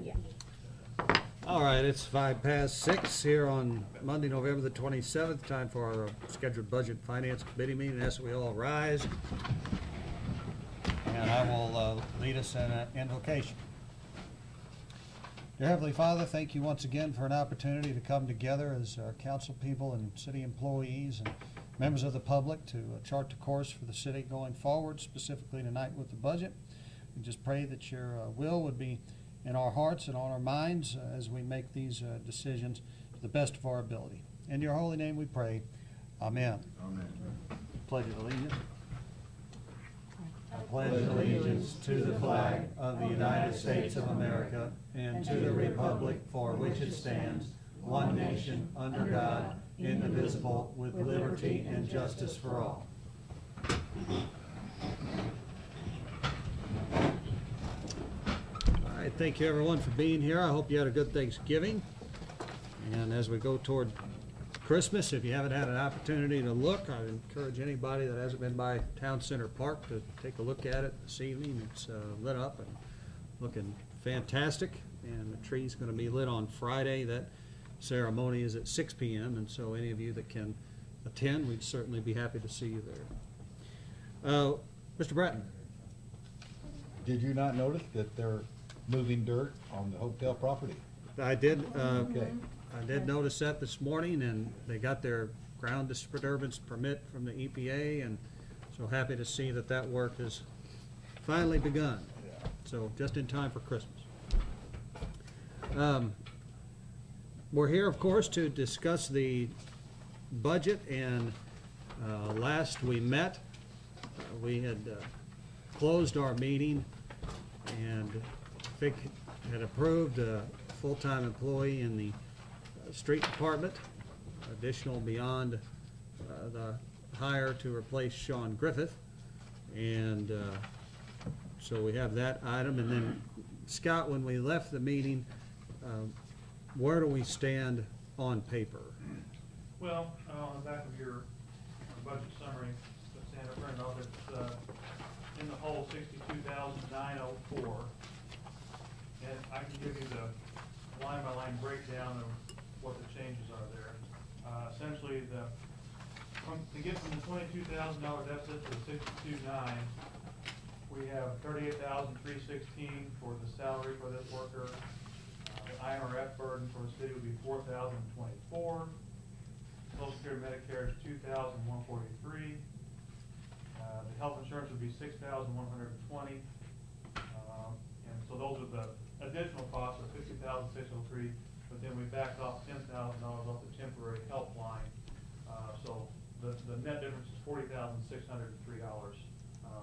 Yeah. All right, it's 6:05 here on Monday, November the 27th. Time for our scheduled Budget and Finance Committee meeting. As we all rise, and I will lead us in an invocation. Dear Heavenly Father, thank you once again for an opportunity to come together as our council people and city employees and members of the public to chart the course for the city going forward, specifically tonight with the budget. We just pray that your will would be in our hearts and on our minds as we make these decisions to the best of our ability. In your holy name we pray. Amen. Amen. Pledge of allegiance. I pledge allegiance to the flag of the United States of America and to the republic for which it stands, one nation, under God, indivisible, with liberty and justice for all. All right, thank you everyone for being here. I hope you had a good Thanksgiving. And as we go toward Christmas, if you haven't had an opportunity to look, I encourage anybody that hasn't been by Town Center Park to take a look at it this evening. It's lit up and looking fantastic, and the tree's going to be lit on Friday. That ceremony is at 6 p.m., and so any of you that can attend, we'd certainly be happy to see you there. Mr. Bratton. Did you not notice that they're moving dirt on the hotel property? I did. Okay. I did notice that this morning, and they got their ground disturbance permit from the EPA, and so happy to see that that work has finally begun. Yeah. So just in time for Christmas. We're here, of course, to discuss the budget, and last we met, we had closed our meeting and Vic had approved a full-time employee in the street department, additional beyond the hire to replace Sean Griffith. And so we have that item. And then, Scott, when we left the meeting, where do we stand on paper? Well, on the back of your budget summary, that's Santa printed off, it's in the hole 62,904. And I can give you the line-by-line breakdown of what the changes are there. Essentially, to get from the $22,000 deficit to the 62,900, we have $38,316 for the salary for this worker. The IMRF burden for the city would be $4,024. Social Security Medicare is $2,143. The health insurance would be $6,120. And so those are the additional costs of $50,603. But then we backed off $10,000 off the temporary help line. So the net difference is $40,603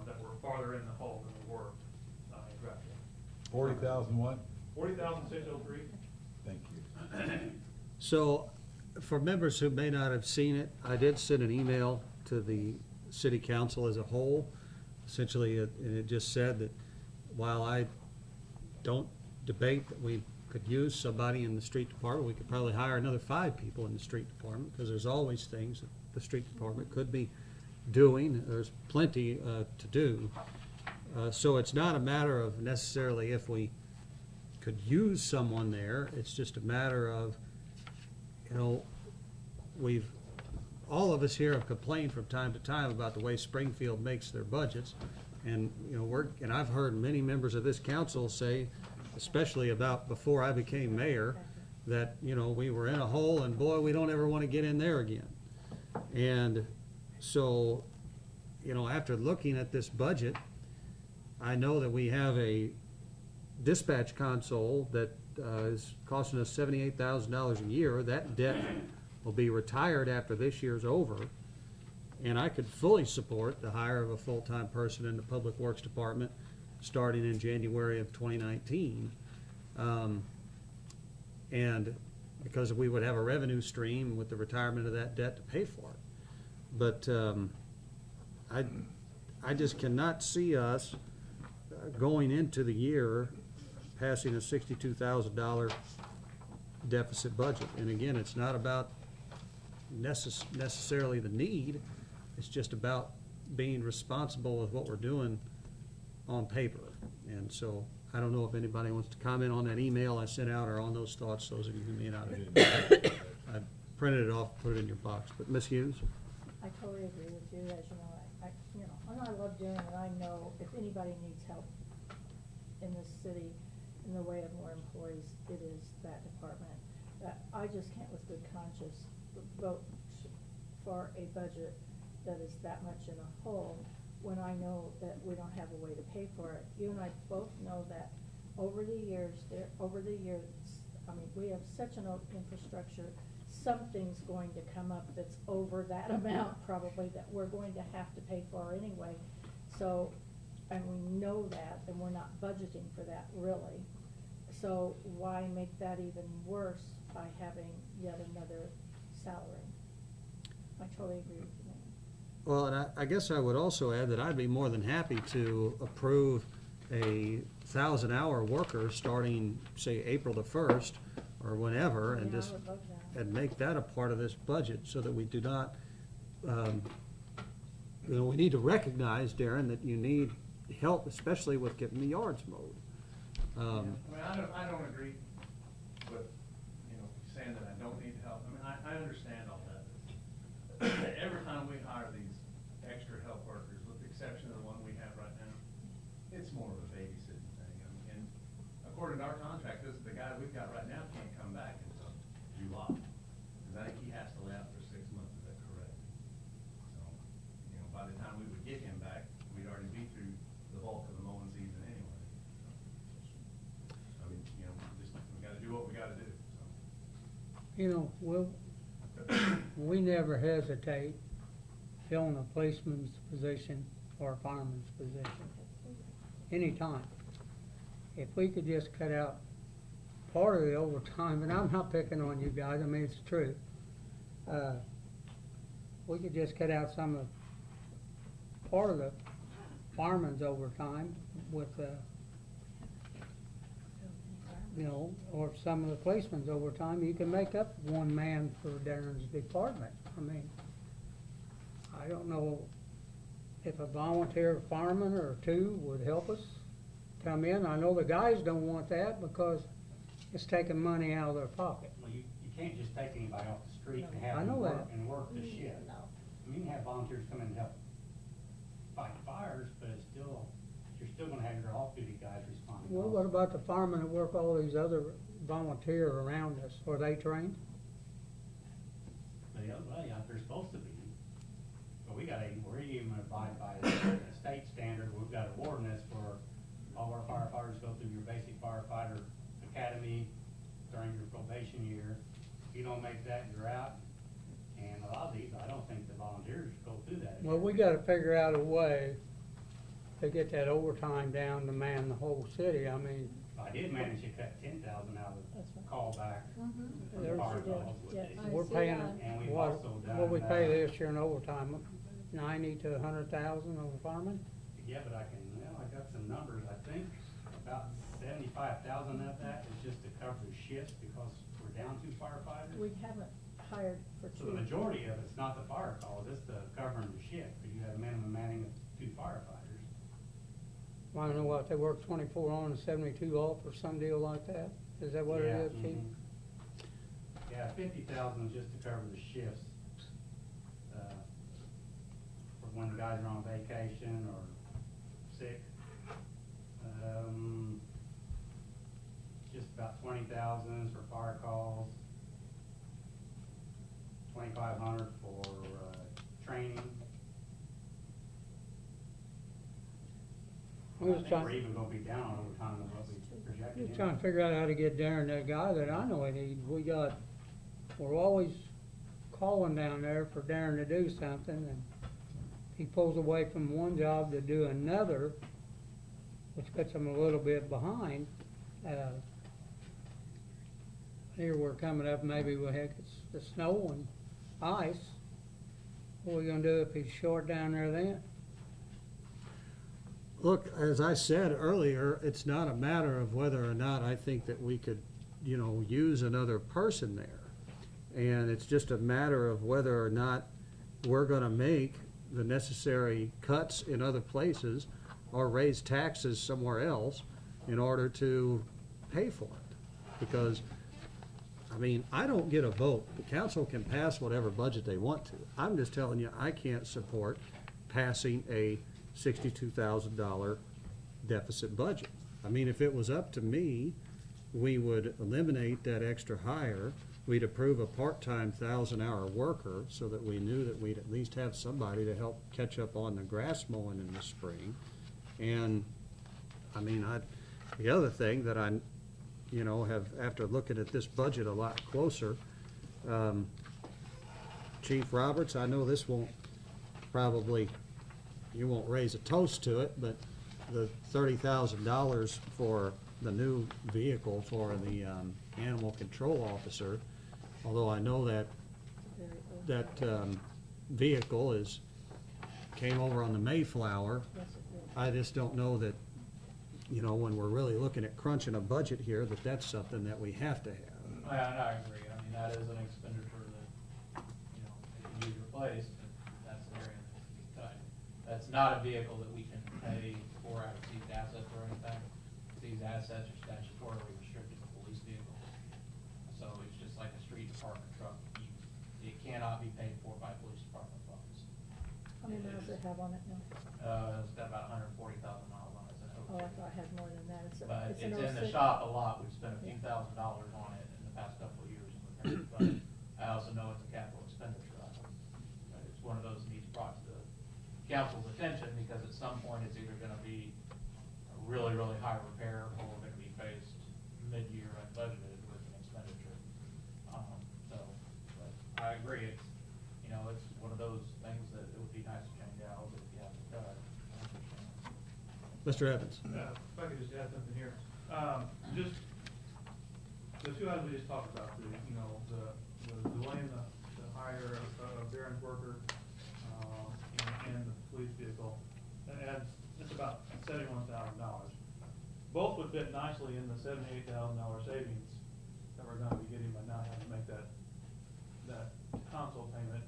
that we're farther in the hole than we were in draft. 40,000 what? 40,603. Thank you. So for members who may not have seen it, I did send an email to the city council as a whole. Essentially, it just said that while I don't debate that we could use somebody in the street department, we could probably hire another 5 people in the street department, because there's always things that the street department could be doing. There's plenty to do. So it's not a matter of necessarily if we could use someone there. It's just a matter of, you know, all of us here have complained from time to time about the way Springfield makes their budgets, and you know, and I've heard many members of this council say, especially about before I became mayor, that you know, we were in a hole and boy, we don't ever want to get in there again. And so, you know, after looking at this budget, I know that we have a dispatch console that is costing us $78,000 a year. That debt will be retired after this year's over, and I could fully support the hire of a full-time person in the Public Works Department starting in January of 2019, and because we would have a revenue stream with the retirement of that debt to pay for it. But I just cannot see us going into the year passing a $62,000 deficit budget. And again, it's not about necessarily the need, it's just about being responsible with what we're doing on paper. And so I don't know if anybody wants to comment on that email I sent out or on those thoughts, those of you who may not have. I printed it off, put it in your box, but Ms. Hughes? I totally agree with you, as you know, and I love doing it, I know if anybody needs help in this city in the way of more employees, it is that department. That I just can't with good conscience vote for a budget that is that much in a hole when I know that we don't have a way to pay for it. You and I both know that over the years, I mean, we have such an old infrastructure, something's going to come up that's over that amount probably that we're going to have to pay for anyway. So, and we know that, and we're not budgeting for that really. So why make that even worse by having yet another salary? I totally agree with you, ma'am. Well, and I guess I would also add that I'd be more than happy to approve a 1,000-hour worker starting, say, April the 1st or whenever, and Yeah, I just, would love that. and make that a part of this budget so that we do not, we need to recognize, Darren, that you need help, especially with getting the yards mowed. I mean, I don't agree with, saying that I don't need help. I mean, I understand all that. Every time we hire these extra help workers, with the exception of the one we have right now, it's more of a babysitting thing. I mean, and according to our contract, the guy we've got right now can't come back until July. Because I think he has to lay out for 6 months, is that correct? So, by the time we would get him back, we'd already be through the bulk of the mowing season anyway. I mean, we gotta do what we gotta do, so. We never hesitate filling a policeman's position or a fireman's position, anytime. If we could just cut out part of the overtime, and I'm not picking on you guys, I mean, it's true. We could just cut out some of, part of the fireman's overtime with, or some of the policeman's overtime, you can make up one man for Darren's department. I mean, I don't know if a volunteer fireman or two would help us come in. I know the guys don't want that because it's taking money out of their pocket. Well, you can't just take anybody off the street and have I them know work that. and work the shift. No. I mean, you can have volunteers come in and help fight fires, but it's still, you're still gonna have your off-duty guys responding. Well, also. what about the firemen that work all these other volunteer around us? Are they trained? Well, yeah, they're supposed to be. But we're even abide by the state standard. We've got an ordinance for all our firefighters go through your basic firefighter academy during your probation year. If you don't make that, you're out. And a lot of these, I don't think the volunteers go through that. Well, we gotta figure out a way to get that overtime down to man the whole city. I mean, I did manage to cut 10,000 out of That's right. the callback Mhm. from There's- the fire you calls. did, yes. we're see paying, that. And we've what, also done, what we pay this year in overtime, 90 to 100,000 on the firemen? Yeah, but I got some numbers. I think about 75,000 of that is just to cover the shifts because we're down 2 firefighters. We haven't hired for So two. the majority of it's not the fire calls, it's the covering the shift, because you have a minimum manning of 2 firefighters. I don't know what, they work 24 on and 72 off or some deal like that? Is that what it Yeah, is, Chief? mhm. Yeah, 50,000 is just to cover the shifts. For when the guys are on vacation or sick. Just about 20,000 for fire calls. 2,500 for training. I'm I just think we're trying, even gonna be down on overtime than what we projected. just trying to figure out how to get Darren that guy that I know he needs. We're always calling down there for Darren to do something, and he pulls away from one job to do another, which puts him a little bit behind. Here we're coming up, maybe we'll heck, it's the snow and ice. What are we gonna do if he's short down there then? Look, as I said earlier, it's not a matter of whether or not I think that we could, use another person there. And it's just a matter of whether or not we're gonna make the necessary cuts in other places or raise taxes somewhere else in order to pay for it. Because, I mean, I don't get a vote. The council can pass whatever budget they want to. I'm just telling you, I can't support passing a $62,000 deficit budget. I mean, if it was up to me, we would eliminate that extra hire. We'd approve a part-time 1,000-hour worker so that we knew that we'd at least have somebody to help catch up on the grass mowing in the spring. And, I mean, the other thing that I, you know, have, after looking at this budget a lot closer, Chief Roberts, I know this won't probably, you won't raise a toast to it, but the $30,000 for the new vehicle for the animal control officer, although I know that vehicle came over on the Mayflower. Yes, it did. I just don't know that, you know, when we're really looking at crunching a budget here, that that's something that we have to have. I agree. I mean, that is an expenditure that, you know, it can be replaced, but that's an area that needs to be cut. That's not a vehicle that we can pay for out of seized assets or anything. These assets are statutorily restricted to police vehicles. So it's just like a street department truck. It cannot be paid for by police department funds. How many miles does it have on it now? It's got about 140,000 miles on it. Oh, I thought I had more than that. But it's an in the 06. shop a lot. We've spent a few Yeah. $1,000s on it in the past couple of years in repairs. But I also know it's a capital expenditure item. But it's one of those that needs brought to the council's attention because at some point it's either gonna be a really, really high repair or we're gonna be faced mid-year unbudgeted with an expenditure. But I agree, it's, you know, it's one of those things that it would be nice to change out, but if you have to cut, I understand. Mr. Evans? If I could just add something here. Just, the two items we just talked about, you know, the delaying the hire of Darren's worker, and the police vehicle, that adds, it's about $71,000. Both would fit nicely in the $78,000 savings that we're gonna be getting by not having to make that console payment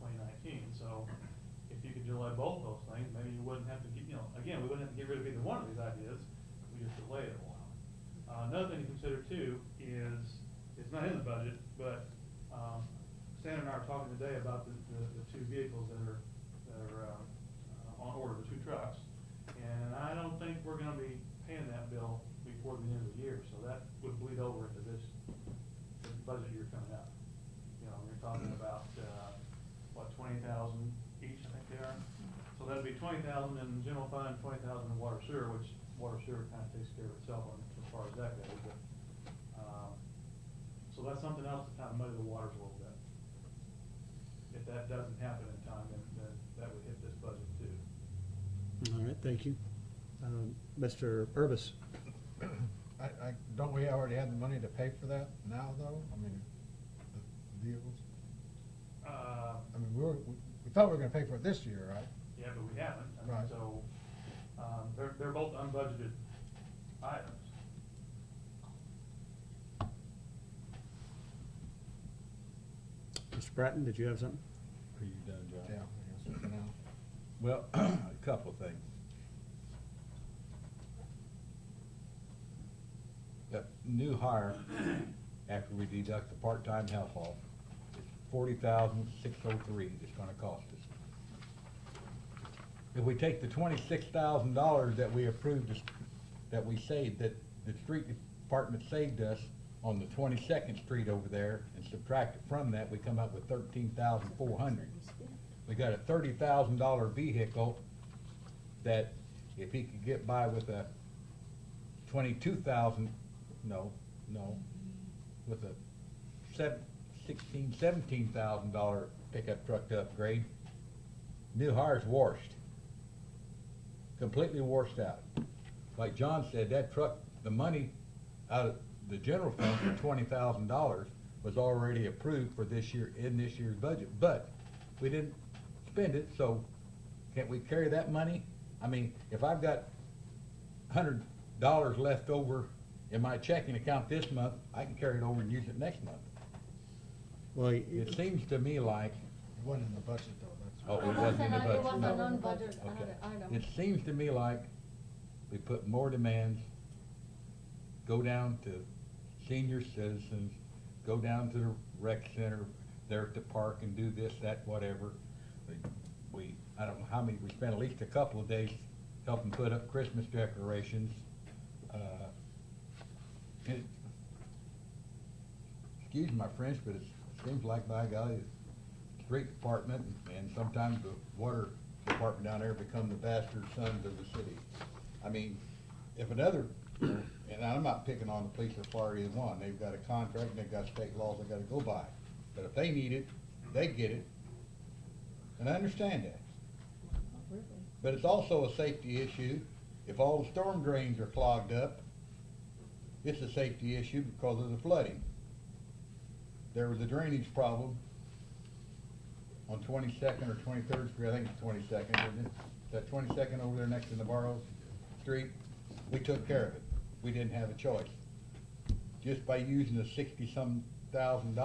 2019. So if you could delay both those things, maybe you wouldn't have to get, you know, again, we wouldn't have to get rid of either one of these ideas. We just delay it a while. Another thing to consider too is, it's not in the budget, but Stan and I were talking today about the two vehicles that are on order, the two trucks. And I don't think we're gonna be paying that bill before the end of the year, so that would bleed over into this budget year coming up. You know, you're talking about, what, 20,000 each, I think they are? So that'd be 20,000 in general fund, 20,000 in water sewer, which water sewer kind of takes care of itself as far as that goes, but, so that's something else to kind of muddy the waters a little bit. If that doesn't happen in time, then that would hit this budget too. All right, thank you. Mr. Urbis? Don't we already have the money to pay for that now, though? I mean, the vehicles? I mean, we thought we were gonna pay for it this year, right? Yeah, but we haven't, I mean, Right. so, they're both unbudgeted items. Mr. Bratton, did you have something? Are you done, John? Yeah. I guess for now. Well, a couple of things. The new hire, after we deduct the part-time help off, is $40,603 it's gonna cost us. If we take the $26,000 that we approved, that we saved, that the street department saved us on the 22nd Street over there, and subtract it from that, we come up with $13,400. We got a $30,000 vehicle that if he could get by with a with a $17,000 pickup truck to upgrade, new hire's washed. Completely washed out. Like John said, that truck, the money out of the general fund for $20,000 was already approved for this year, in this year's budget, but we didn't spend it, so can't we carry that money? I mean, if I've got $100 left over in my checking account this month, I can carry it over and use it next month. Well, It seems to me like, It wasn't in the budget, though, that's. oh, it wasn't in the budget. It was a non-budget Okay. item. It seems to me like we put more demands go down to senior citizens, go down to the rec center, there at the park and do this, that, whatever. I don't know how many, we spent at least a couple of days helping put up Christmas decorations. Excuse my French, but it seems like, by golly, the street department and sometimes the water department down there become the bastard sons of the city. I mean, if another, and I'm not picking on the police or fire either one, they've got a contract and they've got state laws they gotta go by. But if they need it, they get it. And I understand that. But it's also a safety issue. If all the storm drains are clogged up, it's a safety issue because of the flooding. There was a drainage problem on 22nd or 23rd Street, I think it's 22nd, isn't it? That 22nd over there next to Navarro Street, we took care of it. We didn't have a choice. Just by using the $60-some thousand,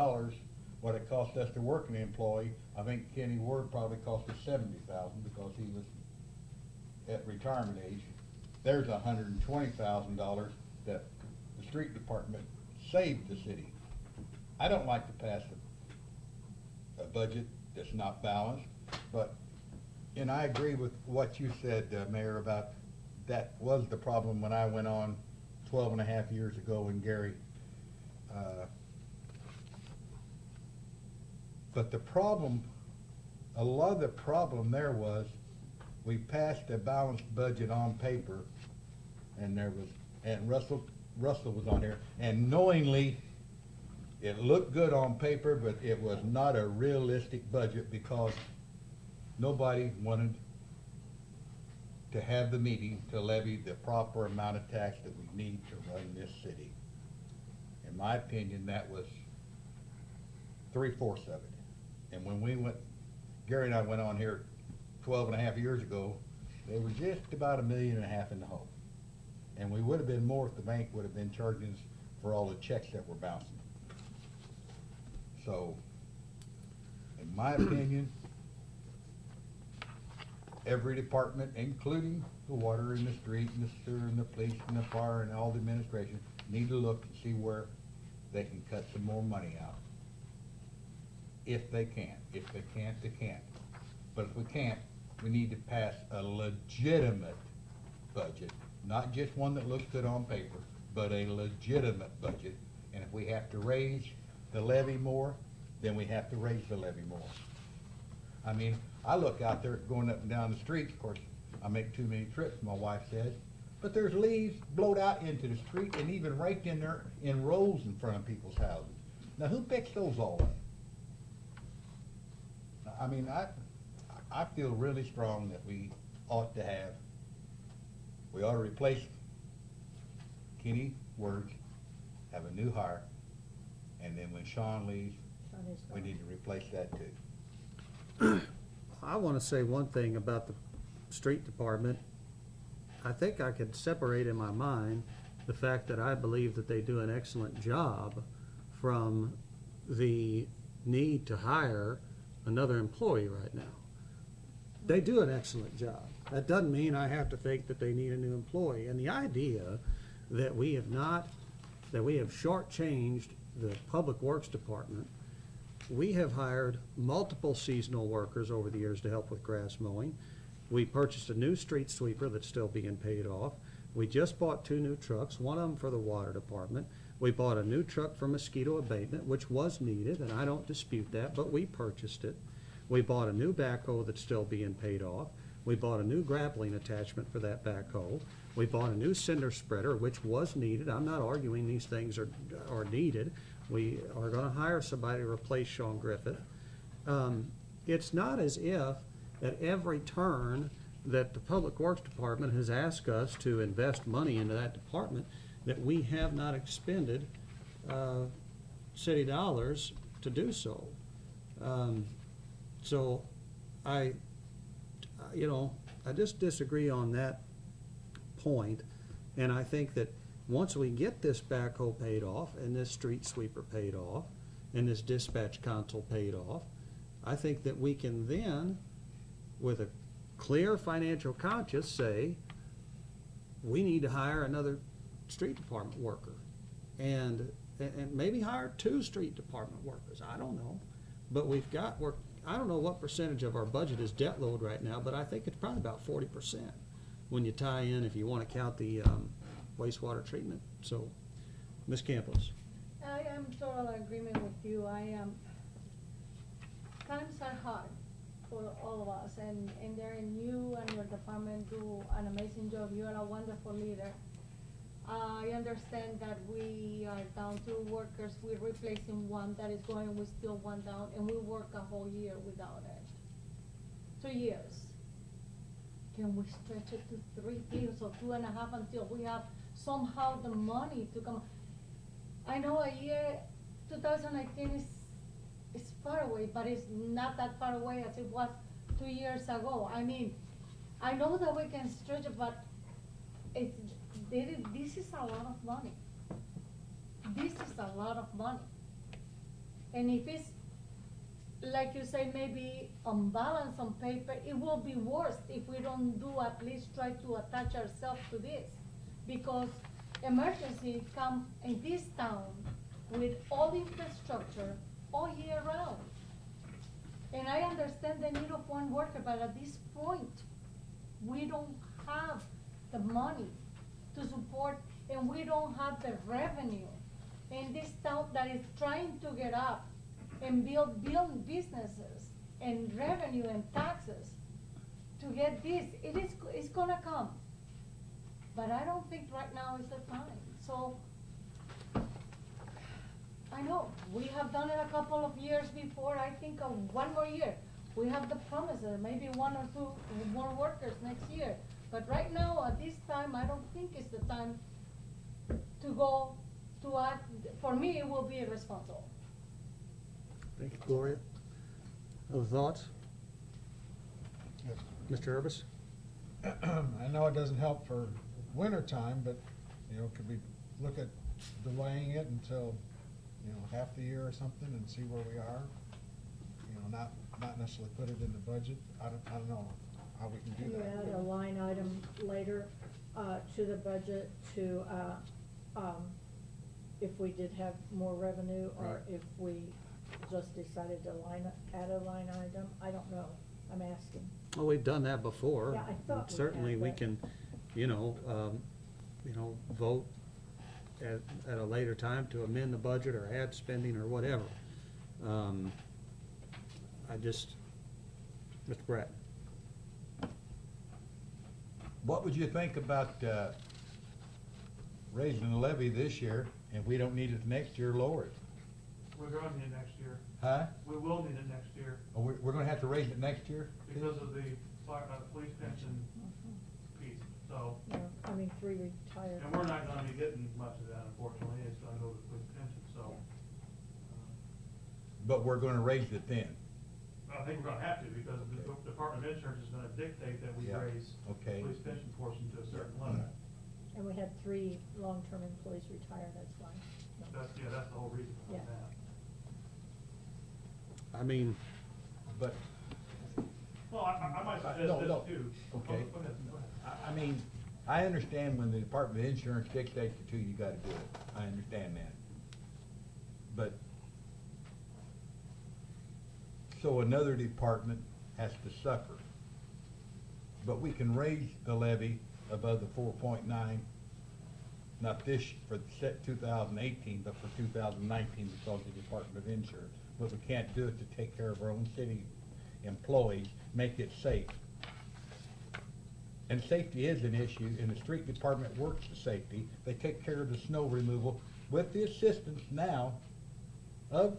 what it cost us to work an employee, I think Kenny Ward probably cost us $70,000 because he was at retirement age. There's $120,000 that the street department saved the city. I don't like to pass a budget that's not balanced, but, and I agree with what you said, Mayor, about that was the problem when I went on 12 and a half years ago in Gary. But the problem, a lot of the problem there was we passed a balanced budget on paper, and there was, and Russell was on here, and knowingly it looked good on paper, but it was not a realistic budget because nobody wanted to have the meeting to levy the proper amount of tax that we need to run this city. In my opinion, that was 3/4 of it. And when we went, Gary and I went on here 12 and a half years ago, they were just about $1.5 million in the hole. And we would have been more if the bank would have been charging us for all the checks that were bouncing. So, in my opinion, every department, including the water and the street and the sewer and the police and the fire and all the administration, need to look and see where they can cut some more money out. If they can. If they can't, they can't. But if we can't, we need to pass a legitimate budget, not just one that looks good on paper, but a legitimate budget. And if we have to raise the levy more, then we have to raise the levy more. I mean, I look out there going up and down the streets, of course, I make too many trips, my wife says, but there's leaves blowed out into the street and even raked in there in rows in front of people's houses. Now, who picks those all up? I mean, I feel really strong that we ought to replace Kenny Words, have a new hire, and then when Sean leaves, we need to replace that too. I want to say one thing about the street department. I think I could separate in my mind the fact that I believe that they do an excellent job from the need to hire another employee right now. They do an excellent job. That doesn't mean I have to think that they need a new employee. And the idea that we have shortchanged the Public Works Department. We have hired multiple seasonal workers over the years to help with grass mowing. We purchased a new street sweeper that's still being paid off. We just bought 2 new trucks, one of them for the water department. We bought a new truck for mosquito abatement, which was needed, and I don't dispute that, but we purchased it. We bought a new backhoe that's still being paid off. We bought a new grappling attachment for that backhoe. We bought a new cinder spreader, which was needed. I'm not arguing these things are needed. We are going to hire somebody to replace Sean Griffith. It's not as if at every turn that the Public Works Department has asked us to invest money into that department that we have not expended city dollars to do so. So I just disagree on that point, and I think that once we get this backhoe paid off and this street sweeper paid off and this dispatch console paid off, I think that we can then, with a clear financial conscience, say we need to hire another street department worker. And maybe hire 2 street department workers, I don't know. But I don't know what percentage of our budget is debt load right now, but I think it's probably about 40% when you tie in, if you want to count the wastewater treatment. So, Ms. Campos. I am total agreement with you. Times are hard for all of us, and Darren, you and your department do an amazing job. You are a wonderful leader. I understand that we are down 2 workers. We're replacing 1 that is going, we still 1 down, and we work a whole year without it. 2 years. Can we stretch it to 3 years or 2.5 until we have somehow the money to come? I know a year, 2019 is far away, but it's not that far away as it was 2 years ago. I mean, I know that we can stretch it, but this is a lot of money. This is a lot of money. And if it's, like you say, maybe unbalanced on paper, it will be worse if we don't at least try to attach ourselves to this. Because emergencies come in this town with all infrastructure all year round. And I understand the need of 1 worker, but at this point, we don't have the money to support, and we don't have the revenue in this town that is trying to get up and build businesses and revenue and taxes to get this. It's gonna come, but I don't think right now is the time. So I know we have done it a couple of years before. I think of 1 more year. We have the promises, maybe 1 or 2 more workers next year. But right now, at this time, I don't think it's the time to go to act. For me, it will be irresponsible. Thank you, Gloria. Other thoughts? Yes. Mr. Urbis? I know it doesn't help for winter time, but, could we look at delaying it until, half the year or something and see where we are? Not necessarily put it in the budget. I don't know how we can do that. Can you add a line item later to the budget to, if we did have more revenue, or Right. if we just decided to add a line item? I don't know. I'm asking. Well, we've done that before. Yeah, I thought we Certainly, had, we but- can, vote at a later time to amend the budget or add spending or whatever. Mr. Bratton. What would you think about raising the levy this year, and we don't need it next year, lower it? We're going to need it next year. Huh? We will need it next year Oh, we're gonna have to raise it next year? because of the police pension piece, so. 3 retired. And we're not gonna be getting much of that, unfortunately. It's gonna go to the police pension, so. But we're gonna raise it then? I think we're gonna have to, because the Department of Insurance is gonna dictate that we Yeah. raise Okay. police pension portion to a certain level. And we had 3 long-term employees retire, that's why. No. That's the whole reason for Yeah. that. I mean, But, Well, I might suggest no, this too. okay. Go ahead. I mean, I understand when the Department of Insurance dictates it to you, you gotta do it. I understand that. But, so another department has to suffer. But we can raise the levy above the 4.9, not this, for 2018, but for 2019 because of the Department of Insurance. But we can't do it to take care of our own city employees, make it safe. And safety is an issue, and the street department works the safety. They take care of the snow removal with the assistance now of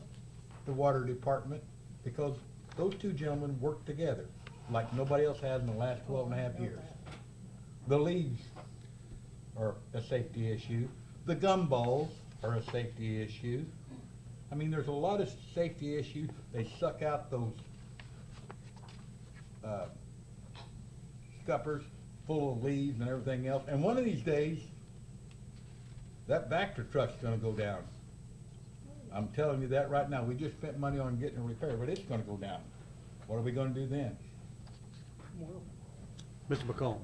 the water department, because those 2 gentlemen work together like nobody else has in the last 12 and a half years. The leaves are a safety issue. The gumballs are a safety issue. I mean, there's a lot of safety issues. They suck out those scuppers full of leaves and everything else. And one of these days, that Vector truck's gonna go down. I'm telling you that right now. We just spent money on getting it repaired, but it's gonna go down. What are we gonna do then? Mr. McComb.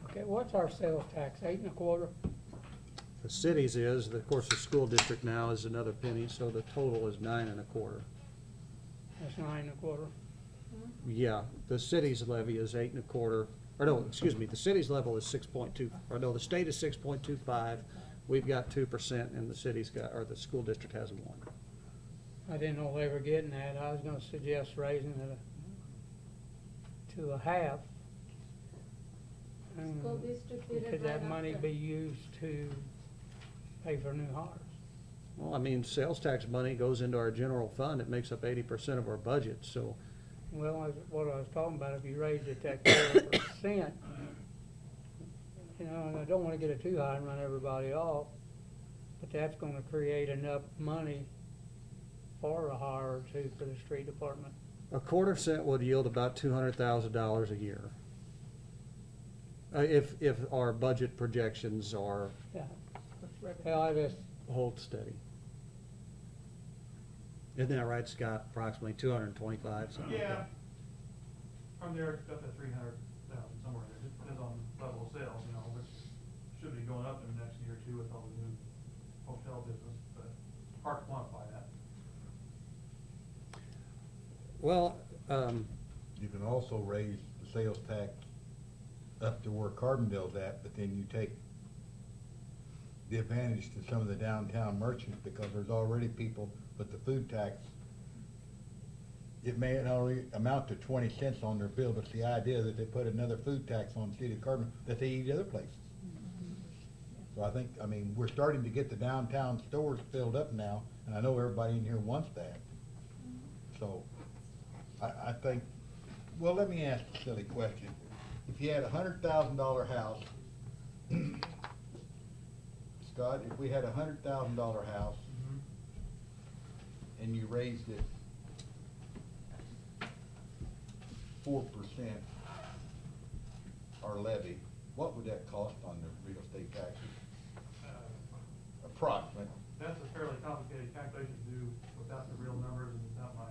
Okay, what's our sales tax, 8 1/4? The cities is, of course, the school district now is another penny, so the total is 9.25. That's 9.25. Yeah, the city's levy is 8.25, or no, excuse me, the city's level is 6.2, or no, the state is 6.25. We've got 2%, and the city's got, or the school district has 1. I didn't know they were getting that. I was gonna suggest raising it to 1/2. School district did it Could that right money after. be used to pay for new hires? Well, I mean, sales tax money goes into our general fund. It makes up 80% of our budget, so. Well, what I was talking about, if you raised it that 4%, you know, and I don't wanna get it too high and run everybody off, but that's gonna create enough money for a hire or two for the street department. A 1/4 would yield about $200,000 a year. If our budget projections are, Yeah. Well, I just, hold steady. Isn't that right, Scott? Approximately 225, something like Yeah. that. From there up to 300,000, somewhere there, it depends on level of sales, you know, which should be going up in the next year or two with all the new hotel business, but hard to quantify that. Well, You can also raise the sales tax up to where Carbondale's at, but then you take the advantage to some of the downtown merchants, because there's already people with the food tax. It may not only amount to 20 cents on their bill, but it's the idea that they put another food tax on the city of Carbondale that they eat other places. So I think, I mean, we're starting to get the downtown stores filled up now, and I know everybody in here wants that. So, I think, well, let me ask a silly question. If you had a $100,000 house, Scott, if we had a $100,000 house and you raised it 4%, our levy, what would that cost on the real estate taxes? Approximate. That's a fairly complicated calculation to do without the real numbers and without my,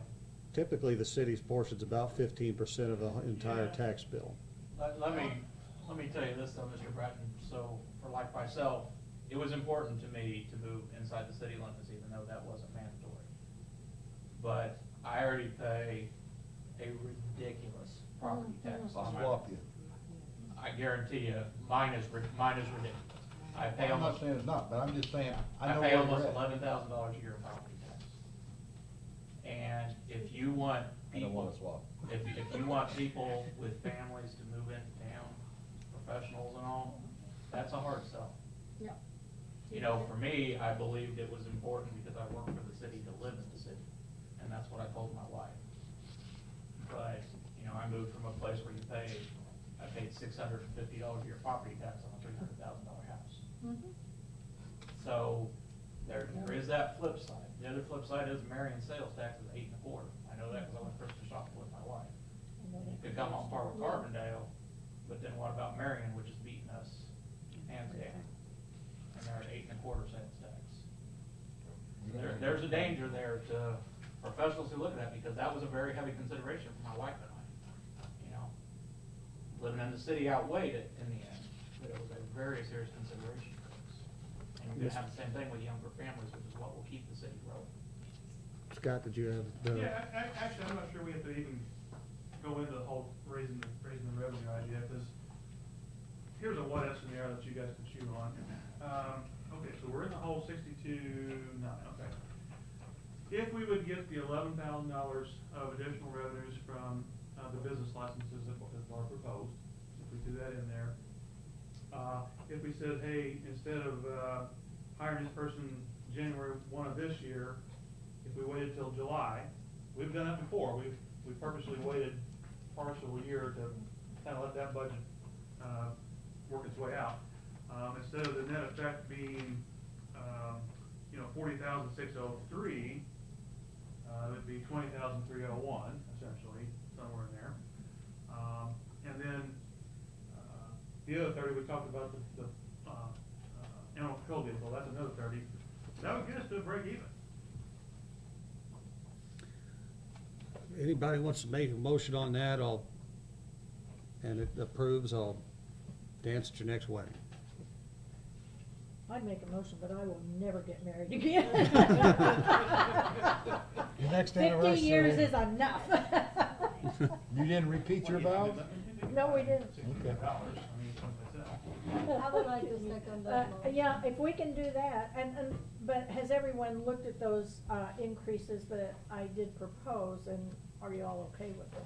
typically, the city's portion's about 15% of the entire Yeah. tax bill. Let me tell you this though, Mr. Bratton, so for like myself, it was important to me to move inside the city limits, even though that wasn't mandatory. But I already pay a ridiculous property tax on my. Swap you. I guarantee you, mine is ridiculous. I pay I'm not almost, saying it's not, but I'm just saying, I I know pay where almost we're at. $11,000 a year in property tax. And if you want I don't people, wanna swap. if you want people with families to move into town, professionals and all, that's a hard sell. Yeah. You know, for me, I believed it was important because I work for the city to live in the city, and that's what I told my wife. But, you know, I moved from a place where I paid $650 a year property tax on a $300,000 house. So, there is that flip side. The other flip side is Marion sales tax is 8.25. I know that because I went Christmas shopping with my wife. You could come on par with Carbondale, but then what about Marion, which is beating us hands down? And they're at 8.25 sales tax. There's a danger there to professionals who look at that, because that was a very heavy consideration for my wife and I. You know, living in the city outweighed it in the end, but it was a very serious consideration for us. And you're gonna have the same thing with younger families, which is what will keep the city growing. Scott, did you have the? yeah, actually, I'm not sure we have to even go into the whole raising the revenue idea, because here's a what-if scenario that you guys can chew on. Okay, so we're in the whole 62.9, okay. If we would get the $11,000 of additional revenues from the business licenses that are proposed, if we do that in there, if we said, hey, instead of hiring this person January 1 of this year, if we waited till July, we've done that before. We purposely waited partial year to kind of let that budget work its way out. Instead of the net effect being, 40,603, it would be 20,301 essentially, somewhere in there. And then the other 30 we talked about the animal control vehicle. That's another 30. That would get us to a break even. Anybody wants to make a motion on that, and it approves, I'll dance at your next wedding. I'd make a motion, but I will never get married again. Your next 50 anniversary. years is enough. You didn't repeat your vows? No, we didn't. Okay. I would like to second that motion. Yeah, if we can do that, but has everyone looked at those, increases that I did propose, and are you all okay with that?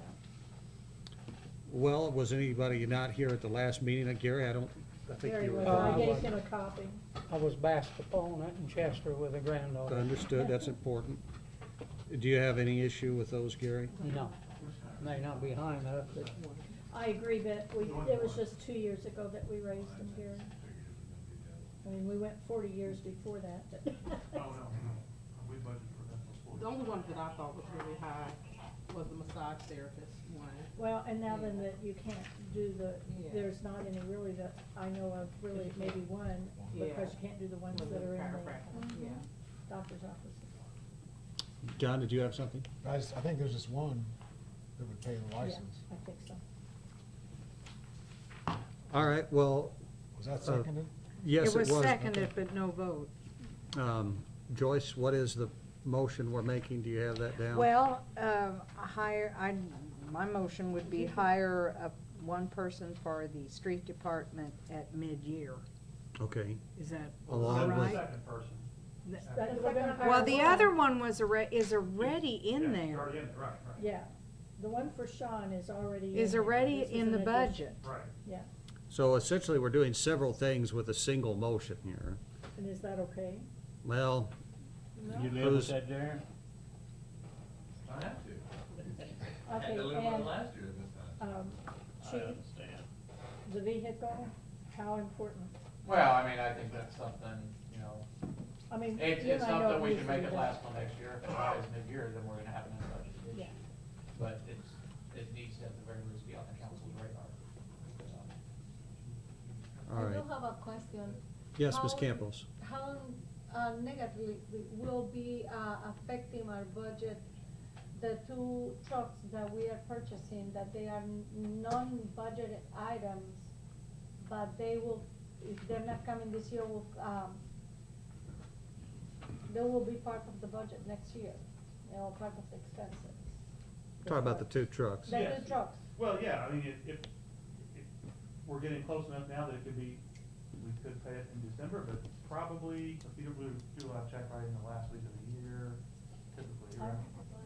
Well, was anybody not here at the last meeting? Gary, I think Gary you was, were. I I gave wasn't. him a copy. I was basketballing it in Chester with a granddaughter. Understood, that's important. Do you have any issue with those, Gary? No, may not be high enough, but I agree, but it was just 2 years ago that we raised them, Gary. I mean, we went 40 years before that, but. Oh, no, we budgeted for that before. The only one that I thought was really high was the massage therapist one. Well, and now then that you can't do there's not any really that I know of, really maybe one, because you can't do the ones that are in the doctor's office. John, did you have something? I think there's just one that would pay the license. Yeah, I think so. All right, well, Was that seconded? yes, it was. It was seconded, but no vote. Joyce, what is the motion we're making? Do you have that down? Well, my motion would be hire one person for the street department at mid-year. Okay. Is that Along all with- right? Second person. We're gonna hire Well, the one. other one was is already in Yeah, it's there. already in there, right. Yeah, the one for Sean is already in. Is there. already This is in the an addition. budget. Right. Yeah, So essentially, we're doing several things with a single motion here. and is that okay? Well, You live Who's- with that, Darren? I have to. I had Okay, to live with it and, last year this time. I Chief, understand. the vehicle, how important? Well, I mean, I think that's something, you know, I mean, it's you and I know something we needs can to make be it done. last till next year. If it dies mid-year, then we're gonna have an budget Yeah. issue. But it needs to at the very least be on the council's radar. all I right. do have a question. Yes, Ms. How- Campos. How negatively will be affecting our budget, the two trucks that we are purchasing, that they are non-budgeted items, but they will, if they're not coming this year, they will be part of the budget next year, part of the expenses. Talk about the two trucks. The Yes. two trucks. Well, yeah, I mean, if we're getting close enough now that it could be, we could pay it in December, but probably, if you do a check right in the last week of the year, typically, right?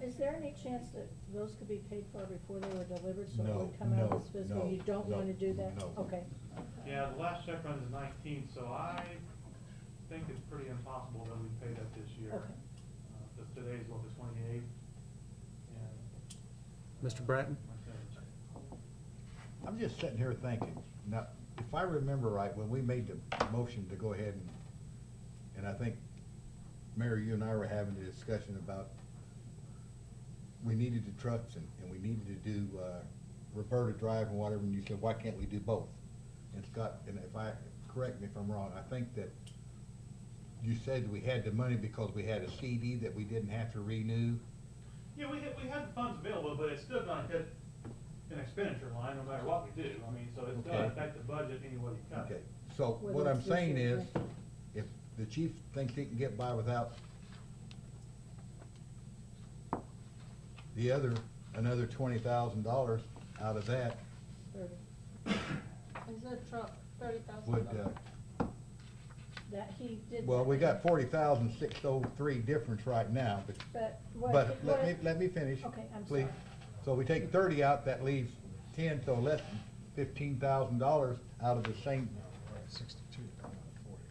Is there any chance that those could be paid for before they were delivered, so it No, would come out no, of this fiscal? no, You don't no, wanna do that? no. Okay. Yeah, the last check run is 19th, so I think it's pretty impossible that we pay that this year. Okay. Because today's what, the 28th? And Mr. Bratton? I'm just sitting here thinking, now, if I remember right, when we made the motion to go ahead and I think, Mayor, you and I were having a discussion about we needed the trucks and we needed to do, Roberta Drive and whatever, and you said, why can't we do both? And Scott, and correct me if I'm wrong, I think that you said we had the money because we had a CD that we didn't have to renew. yeah, we had the funds available, but it's still gonna hit an expenditure line no matter what we do. I mean, so it's gonna Okay. affect the budget any way you cut Okay, it. so Whether what I'm it's this saying year or is, next year. if the chief thinks he can get by without the another $20,000 out of that 30. Is the truck $30,000? would, That he did. well, that. we got 40,603 difference right now, But what? but let me finish. Okay, I'm please. sorry. So we take 30 out, that leaves 10, so less than $15,000 out of the same, 62, not 40.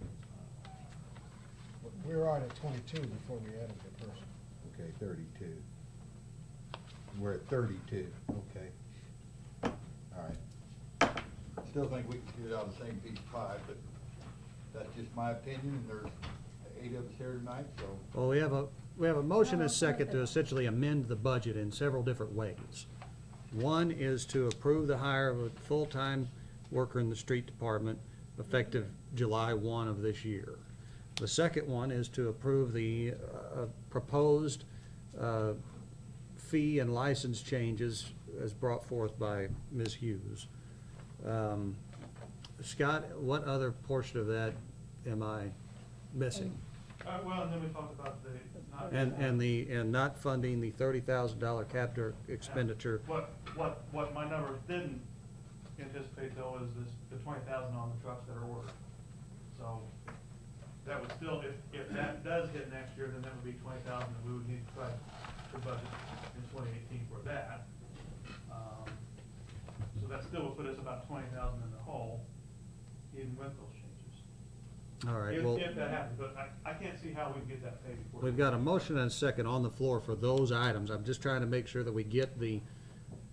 We were on at 22 before we added the person. okay, 32. We're at 32, okay. All right. Still think we can get it out of the same piece of pie, but that's just my opinion, and there's 8 of us here tonight, so. Well, we have a motion and a second to essentially amend the budget in several different ways. One is to approve the hire of a full-time worker in the street department effective July 1 of this year. The second one is to approve the proposed fee and license changes as brought forth by Ms. Hughes. Scott, what other portion of that am I missing? Well, and then we talked about the, not. And not funding the $30,000 capital expenditure. What my numbers didn't anticipate though is this, the 20,000 on the trucks that are ordered. So that would still, if that does hit next year, then that would be 20,000 that we would need to try to budget in 2018 for that. So that still would put us about 20,000 in the hole, even with those changes. All right, well, If that happens, but I can't see how we can get that paid before. we've got a motion and a second on the floor for those items. I'm just trying to make sure that we get the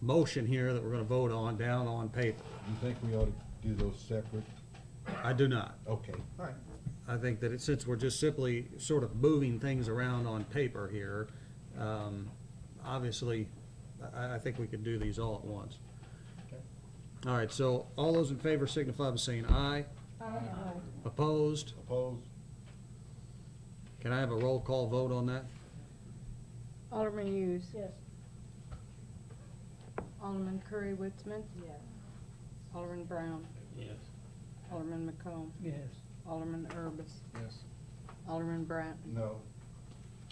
motion here that we're gonna vote on down on paper. You think we ought to do those separate? I do not. Okay, all right. I think that since we're just simply sort of moving things around on paper here, obviously, I think we could do these all at once. Okay. All right, so all those in favor signify by saying aye. Aye. Opposed? Opposed? Can I have a roll call vote on that? Alderman Hughes. Yes. Alderman Curry Witzman. Yes. Alderman Brown. Yes. Alderman McComb. Yes. Alderman Urbis. Yes. Alderman Bratton. No.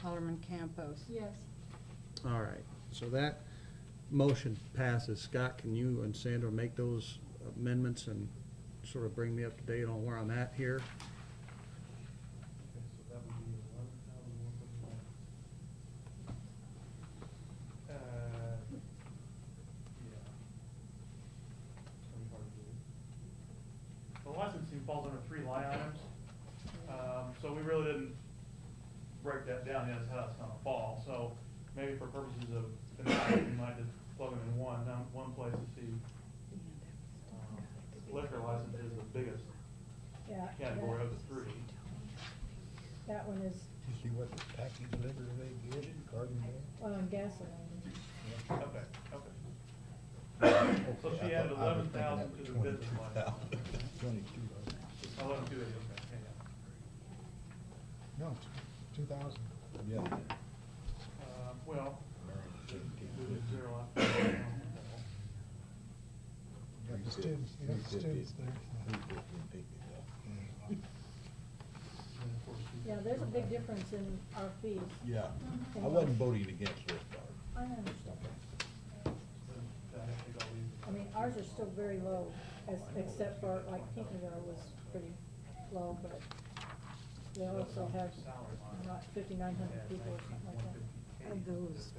Alderman Campos. Yes. All right, so that motion passes. Scott, can you and Sandra make those amendments and sort of bring me up to date on where I'm at here? Okay, so that would be 11,149. Yeah. Pretty hard to do. The licensing falls under 3 line items, so we really didn't break that down yet as how it's gonna fall. So maybe for purposes of tonight, we might just plug them in one place to see. Liquor license is the biggest Yeah. category of the 3. That one is, You see what package liquor they get in Carbondale? gasoline. Okay, okay. So Okay, she I added thought- I was thinking 11,000 that to was the business license. 22,000. 11,280, okay, yeah. No, 2,000. Yeah. Well, Marion do said the 0 out. You got the students, you got the students there. 350 and take it up. Yeah, there's a big difference in our fees. Yeah, I wasn't voting against this part. I understand. I mean, ours are still very low, except for, like, Pinckneyville was pretty low, but they also have, not 5,900 people or something like that. And those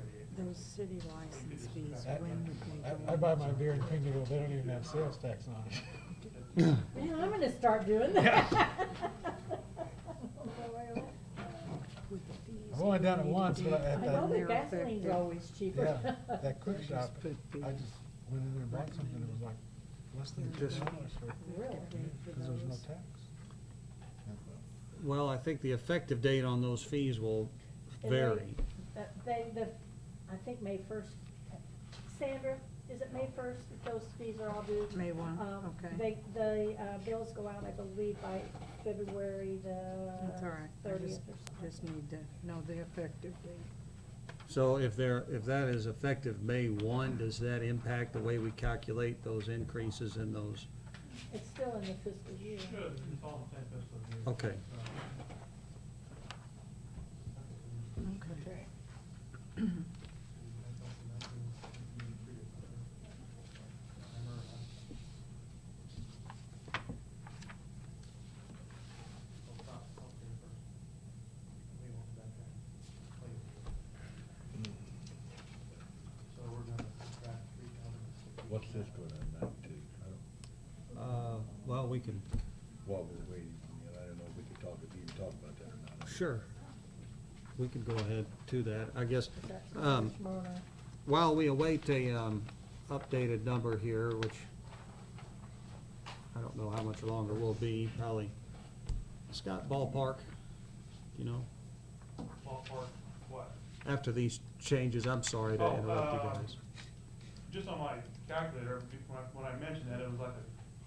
city license fees, when would they go? I buy my beer in Pinckneyville, they don't even have sales tax on it. Man, I'm gonna start doing that. With the fees, I've only done it we need to once, do but at I that- know when that they're gasoline's effective. always cheaper. Yeah, that quick shop, Put I just went in there and bought something, it was like less than Just- $2 for, Really? because there's no tax. Well, I think the effective date on those fees will And vary. I think May 1st. Sandra, is it May 1st that those fees are all due? May 1, okay. The bills go out, I believe, by February the That's all right. I 30th or just something. need to know the effective date. So if that is effective May 1, does that impact the way we calculate those increases in those? It's still in the fiscal year. Should, it's all the same fiscal year. Okay. Okay. So we're gonna subtract 3,060. What's this gonna amount to? I don't, Well, we can, while we're waiting, I don't know if we could talk, if you can talk about that or not. sure, we can go ahead to that. I guess, That's um, tomorrow night. while we await a updated number here, which I don't know how much longer will be, probably, Scott, ballpark, you know, Ballpark, what? after these changes, I'm sorry to interrupt you guys. Just on my calculator, when I mentioned that, it was like a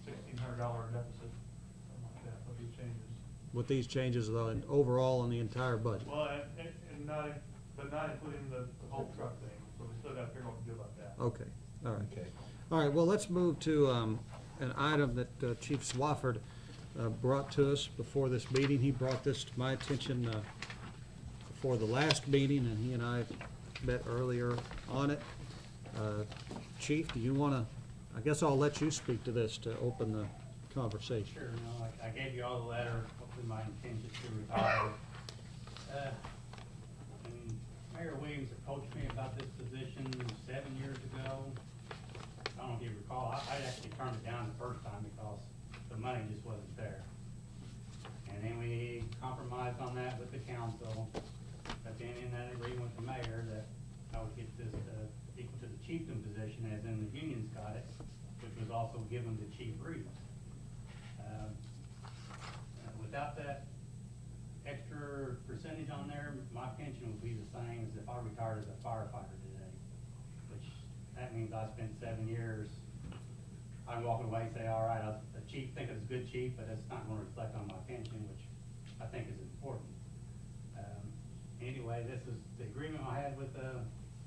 $1,600 deficit, something like that, with these changes. With these changes, though, and overall in the entire budget. Well, and not, but not including the whole truck thing, so we still gotta figure out what to do about that. Okay, all right. Okay. All right, well, let's move to an item that Chief Swafford brought to us before this meeting. He brought this to my attention before the last meeting, and he and I met earlier on it. Chief, do you want to, I guess I'll let you speak to this to open the conversation. Sure, I gave you all the letter, hopefully my intention to retire. And Mayor Williams approached me about this position 7 years ago. I don't know if you recall, I actually turned it down the first time because the money just wasn't there. And then we compromised on that with the council, but then in that agreement with the mayor that I would get this equal to the chieftain position as in the unions got it, which was also given to Chief Reeves. Without that extra percentage on there, my pension would be the same as if I retired as a firefighter today, which that means I spent 7 years. I walk away and say, all right, I was a chief, think it was a good chief, but it's not going to reflect on my pension, which I think is important. Anyway, this is the agreement I had with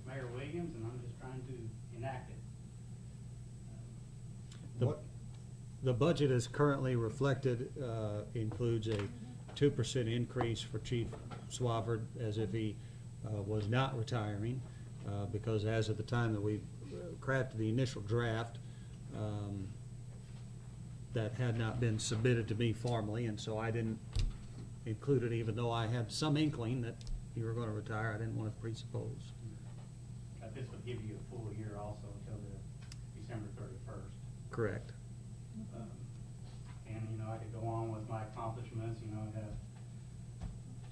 Mayor Williams, and I'm just trying to enact it. The budget is currently reflected, includes a 2% increase for Chief Swavard as if he was not retiring, because as of the time that we crafted the initial draft, that had not been submitted to me formally, and so I didn't include it, even though I had some inkling that you were going to retire. I didn't want to presuppose. This would give you a full year also until the December 31st. Correct. And, you know, I could go on with my accomplishments. You know, I have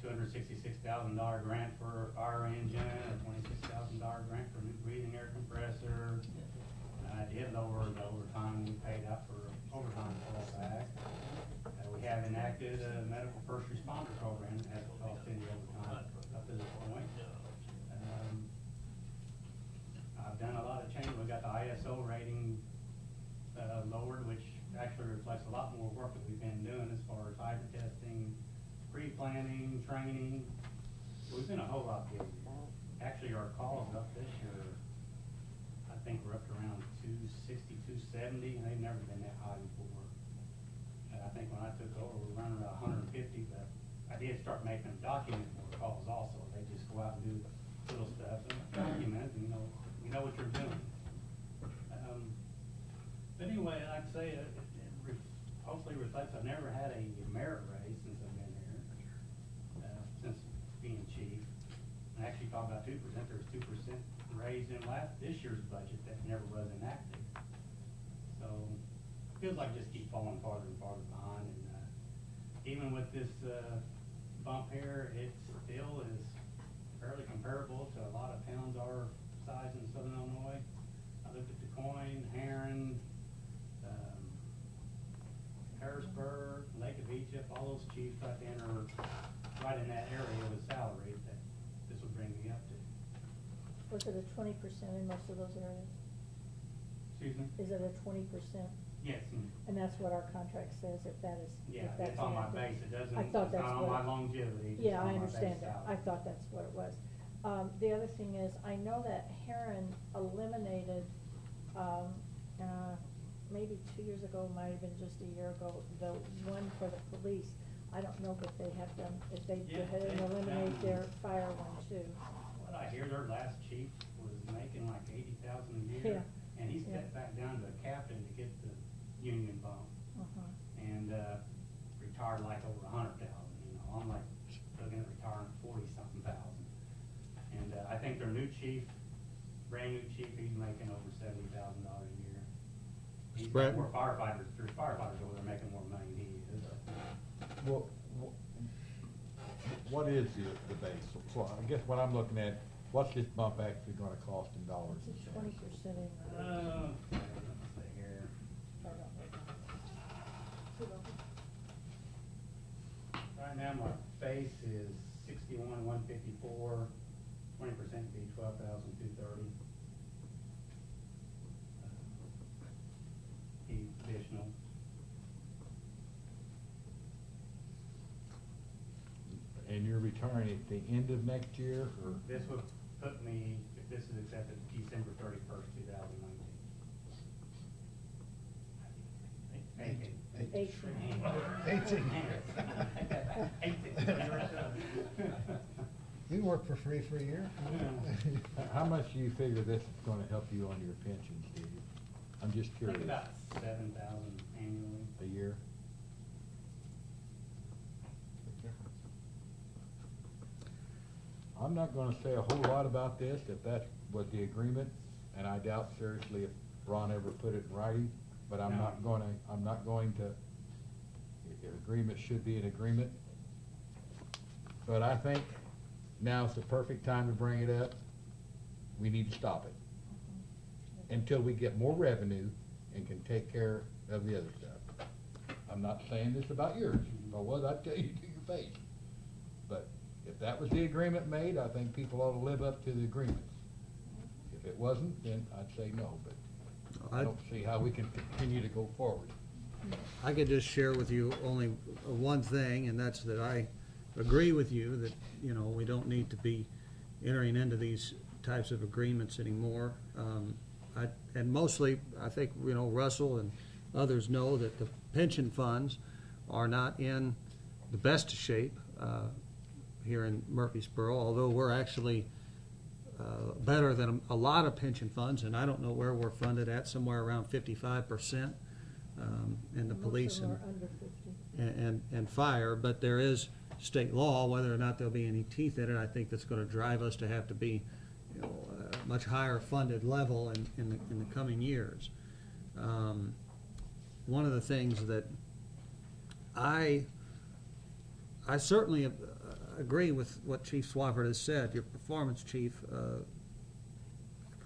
$266,000 grant for a fire engine, a $26,000 grant for a new breathing air compressor. I did lower the overtime we paid out for overtime fallback. We have enacted a medical first responder program that hasn't cost any overtime up to this point. I've done a lot of change. We got the ISO rating lowered, which actually reflects a lot more work that we've been doing as far as hydro testing, pre-planning, training. We've been a whole lot busier. Actually, our calls up this year, I think we're up to around 260, 270, and they've never been that high before. I think when I took over, we were running around 150, but I did start making them document more calls also. They just go out and do little stuff and document, and you know what you're doing. But anyway, I'd say it hopefully reflects I've never had a merit raise since I've been here, since being chief. I actually talked about 2%. There was 2% raise in this year's budget that never was enacted. So it feels like just keep falling farther and farther behind. And even with this bump here, it still is fairly comparable to a lot of towns our size in Southern Illinois. I looked at DuQuoin, Heron, Harrisburg, Lake of Egypt, all those chiefs right there are right in that area with salaries that this would bring me up to. Was it a 20% in most of those areas? Excuse me? Is it a 20%? Yes. And that's what our contract says, if that is. Yeah, if that's it's on my enacted. base. It doesn't, I thought it's that's not on what my longevity. It's Yeah, on I my base understand that. I salary. thought that's what it was. The other thing is, I know that Heron eliminated, maybe 2 years ago, might have been just a year ago, the one for the police. I don't know if they have done, if they go ahead and eliminate their fire one too. What I hear, their last chief was making like $80,000 a year. Yeah. And he stepped back down to a captain to get the union bump. And retired like over 100,000. You know, I'm like looking at retiring 40-something thousand. And I think their new chief, brand new chief, he's making over $70,000 a year. He's got more firefighters. There's firefighters over there making more money than he is. Well, what is the base? So I guess what I'm looking at, what's this bump actually gonna cost in dollars? It's a 20% increase. Let's see here. Right now, my base is 61,154. 20% would be 12,230. Additional. And you're retiring at the end of next year, or? This would put me, if this is accepted, December 31st, 2019. 18. You work for free for a year? How much do you figure this is gonna help you on your pension, Steve? I'm just I curious. think about 7,000 annually. A year? I'm not gonna say a whole lot about this, if that was the agreement, and I doubt seriously if Ron ever put it in writing, but I'm not going to, an agreement should be an agreement. But I think now's the perfect time to bring it up. We need to stop it until we get more revenue and can take care of the other stuff. I'm not saying this about yours. If I was, I'd tell you to your face. But if that was the agreement made, I think people ought to live up to the agreements. If it wasn't, then I'd say no, but I don't see how we can continue to go forward. I could just share with you only one thing, and that's that I agree with you that, you know, we don't need to be entering into these types of agreements anymore. And mostly, I think, you know, Russell and others know that the pension funds are not in the best shape here in Murphysboro, although we're actually better than a lot of pension funds, and I don't know where we're funded at, somewhere around 55% in the police Most of them are under 50. and fire, but there is state law, whether or not there'll be any teeth in it, I think that's going to drive us to have to be, you know, a much higher funded level in the coming years. One of the things that I certainly agree with what Chief Swafford has said. Your performance, Chief, ever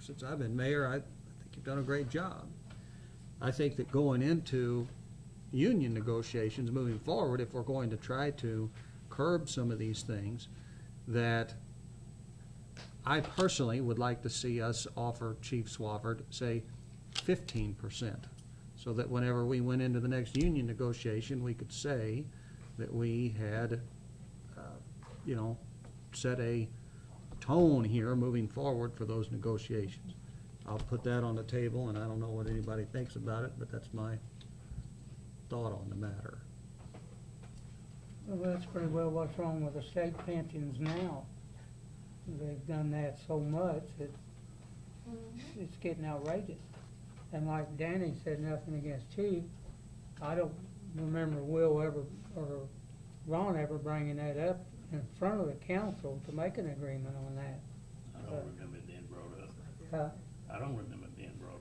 since I've been mayor, I think you've done a great job. I think that going into union negotiations moving forward, if we're going to try to curb some of these things, that I personally would like to see us offer Chief Swafford, say, 15%, so that whenever we went into the next union negotiation, we could say that we had, you know, set a tone here moving forward for those negotiations. I'll put that on the table, and I don't know what anybody thinks about it, but that's my thought on the matter. Well, that's pretty well what's wrong with the state pensions now. They've done that so much that it's getting outrageous. And like Danny said, nothing against Chief, I don't remember Will ever, or Ron ever bringing that up in front of the council to make an agreement on that. I don't remember it being brought up. Huh? I don't remember it being brought up.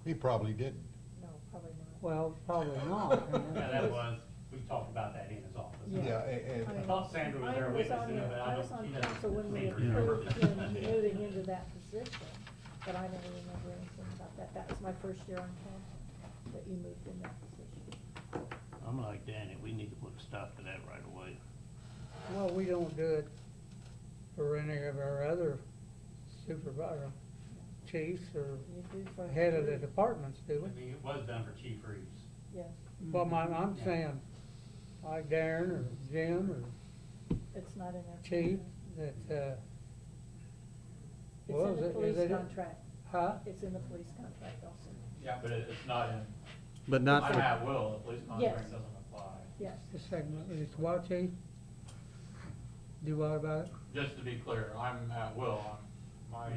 He probably didn't. No, probably not. Well, probably not. Yeah, that was, we talked about that in his office. Yeah, I thought Sandra was there witnessing it, but I I was don't, on she doesn't council when we seem to remember. approved him moving into that position, but I never remember anything about that. That was my first year on council, that you moved in that position. I'm like Danny, we need to put a stop to that right away. Well, we don't do it for any of our other supervisor, chiefs or You do for head of the departments, do I we? mean, it was done for Chief Reeves. Yes, Well, I'm saying, like Darren or Jim or it's not in our. Chief, that, It's well, in the is police it- contract. huh? It's in the police contract also. Yeah, but it's not in, But not I'm for, at will, the police Yes. contract doesn't apply. Yes. The segment, it's what, Chief? Do what about it? Just to be clear, I'm at will, my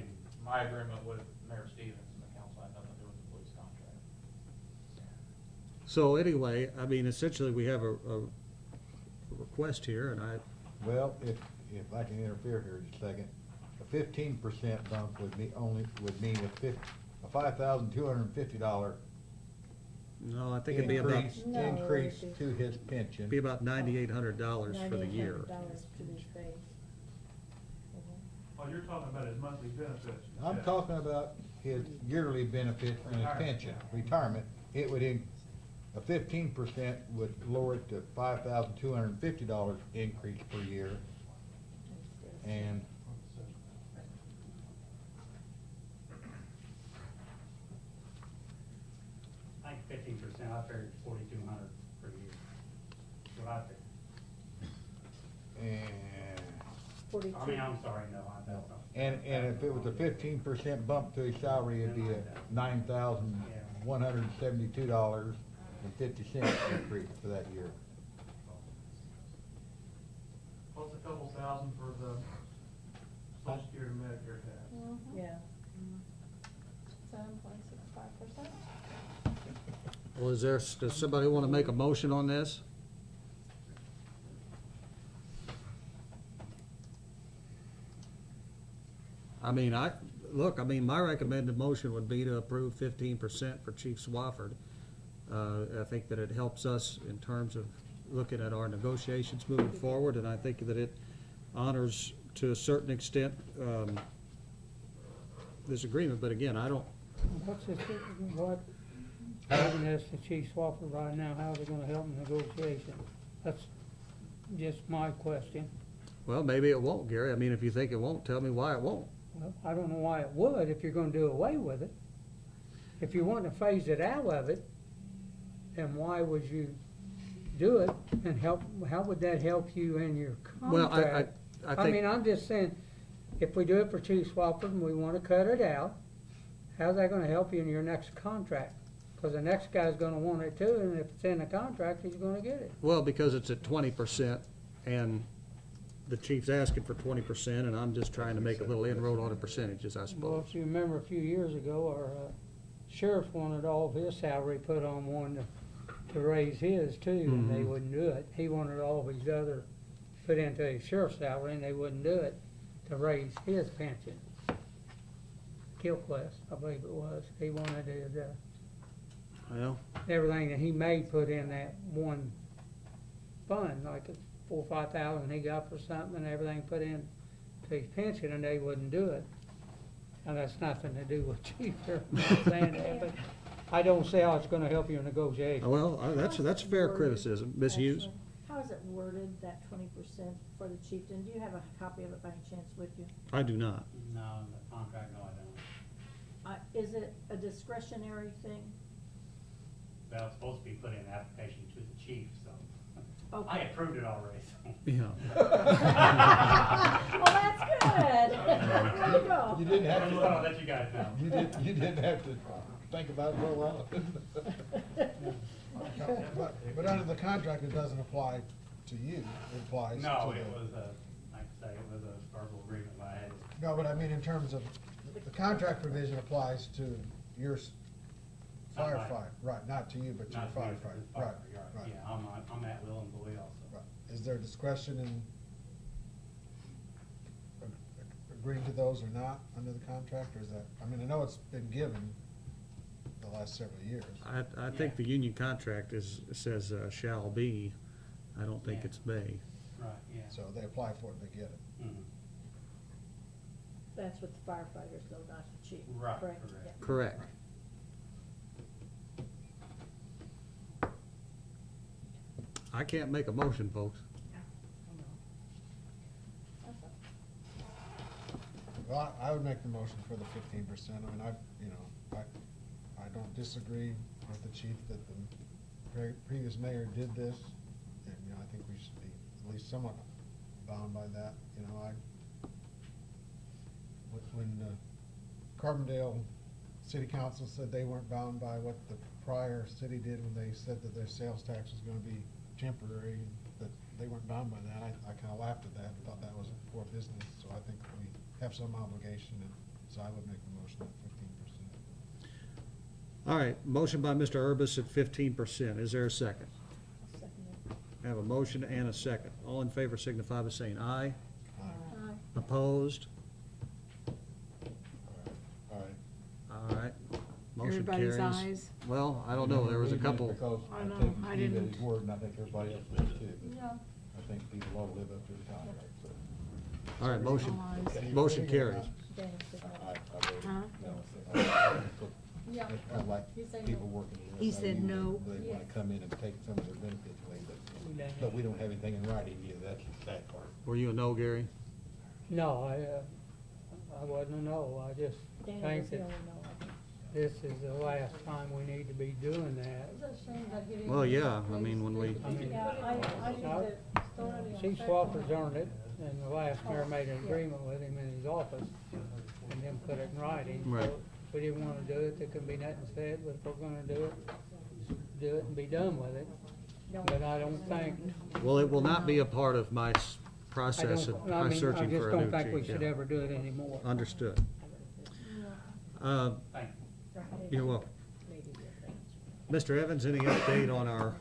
agreement with Mayor Stevens and the council had nothing to do with the police contract. so anyway, I mean, essentially, we have a request here, and I, Well, if I can interfere here just a second, a 15% bump would mean a $5,250 no, I think it'd be about, No, increase it'd to his pension. be about $9,800 for the year. $9,800 to his base. Oh, you're talking about his monthly benefits. I'm Yeah. talking about his yearly benefit and his pension, retirement. It would, a 15% would lower it to $5,250 increase per year. And I think 15%, I figured 4,200 per year. That's what I figured. and 42. I mean, I'm sorry, no, I don't know. And if it was a 15% bump to his salary, it'd be a $9,172. and 50 cents increase for that year. Plus a couple thousand for the Social Security and Medicare tax. Yeah. 7.65%. Well, does somebody want to make a motion on this? I mean, my recommended motion would be to approve 15% for Chief Swafford. I think that it helps us in terms of looking at our negotiations moving forward, and I think that it honors, to a certain extent, this agreement, but again, I don't, What's this, what, giving this to Chief Swafford right now, how's it gonna help in negotiations? That's just my question. well, maybe it won't, Gary. I mean, if you think it won't, tell me why it won't. Well, I don't know why it would if you're gonna do away with it. If you want to phase it out of it, then why would you do it and how would that help you in your Well, contract? I I think, mean, I'm just saying, if we do it for Chief Swafford and we wanna cut it out, how's that gonna help you in your next contract? Cause the next guy's gonna want it too, and if it's in the contract, he's gonna get it. well, because it's at 20%, and the chief's asking for 20%, and I'm just trying to make a little inroad on the percentages, I Well, suppose. if you remember a few years ago, our sheriff wanted all of his salary put on one to raise his too, and they Mhm. wouldn't do it. He wanted all of his other put into his sheriff's salary, and they wouldn't do it to raise his pension. Kilquest, I believe it was. He wanted his, Well, everything that he made put in that one fund, like it's 4 or 5,000 he got for something, and everything put in to his pension, and they wouldn't do it. And that's nothing to do with Chief, I'm not saying that, but I don't see how it's gonna help you in negotiations. well, that's fair criticism. Ms. Hughes? Actually, how is it worded, that 20% for the chieftain? Do you have a copy of it by any chance with you? I do not. No, the contract, no, I don't. Is it a discretionary thing? Well, it's supposed to be put in an application to the chief, so. I Okay. approved it already, so. Yeah. Well, that's good. There you go. You didn't I have just wanna to, let you guys know. you didn't have to think about it for a while. But under the contract, it doesn't apply to you, it applies to the. No, it was a, like I say, it was a verbal agreement, but I had to. No, but I mean, in terms of, the contract provision applies to your Not mine. firefighter, right, not to you, but to your Not to me, firefighter, the right, firefighter, right. Yeah, I'm at will employee also. Right. Is there discretion in agreeing to those or not under the contract, or is that, I mean, I know it's been given the last several years. I think the union contract says shall be. I don't think Yeah. it's may. Right, yeah. So they apply for it, they get it. Mhm. That's with the firefighters though, not the chief, Right, correct? correct. Yeah. Correct. I can't make a motion, folks. Well, I would make the motion for the 15%. I mean, I don't disagree with the chief that the previous mayor did this. And, I think we should be at least somewhat bound by that. When Carbondale City Council said they weren't bound by what the prior city did when they said that their sales tax was gonna be temporary, that they weren't bound by that, I kinda laughed at that and thought that was poor business. So I think we have some obligation, and so I would make the motion at 15%. All right, motion by Mr. Urbis at 15%. Is there a second? I'll second it. I have a motion and a second. All in favor signify by saying aye. Aye. Opposed? All right. All right. Motion Everybody's carries. eyes? Well, I don't know, there was a couple. Because I I know, think I Steve at didn't- his word, and I think everybody else does too, but Yeah. I think people ought to live up to the contract, so. All right, motion, Eyes. motion carries. Danny said no. I voted Huh? no. Yeah. I like He said people no. working. with us. He I said usually- no. They wanna Yes. come in and take some of their benefits away, but we don't have anything in writing either, that's the sad part. Were you a no, Gary? No, I wasn't a no, I just Danny think was the that only no, I think. this is the last time we need to be doing that. It's a shame that he didn't. Well, yeah, I mean, when we- I mean, Yeah, I think that it's totally Chief unfair. Swafford's earned it, and the last mayor made an agreement with him in his office, and then put it in writing. Right. So if we didn't wanna do it, there could be nothing said, but if we're gonna do it, do it and be done with it. But I don't think, Well, it will not be a part of my I process of don't, I mean, I searching just for a don't new think we chief. should yeah. ever do it anymore. Understood. Thank you. You're welcome. Mr. Evans, any update on our,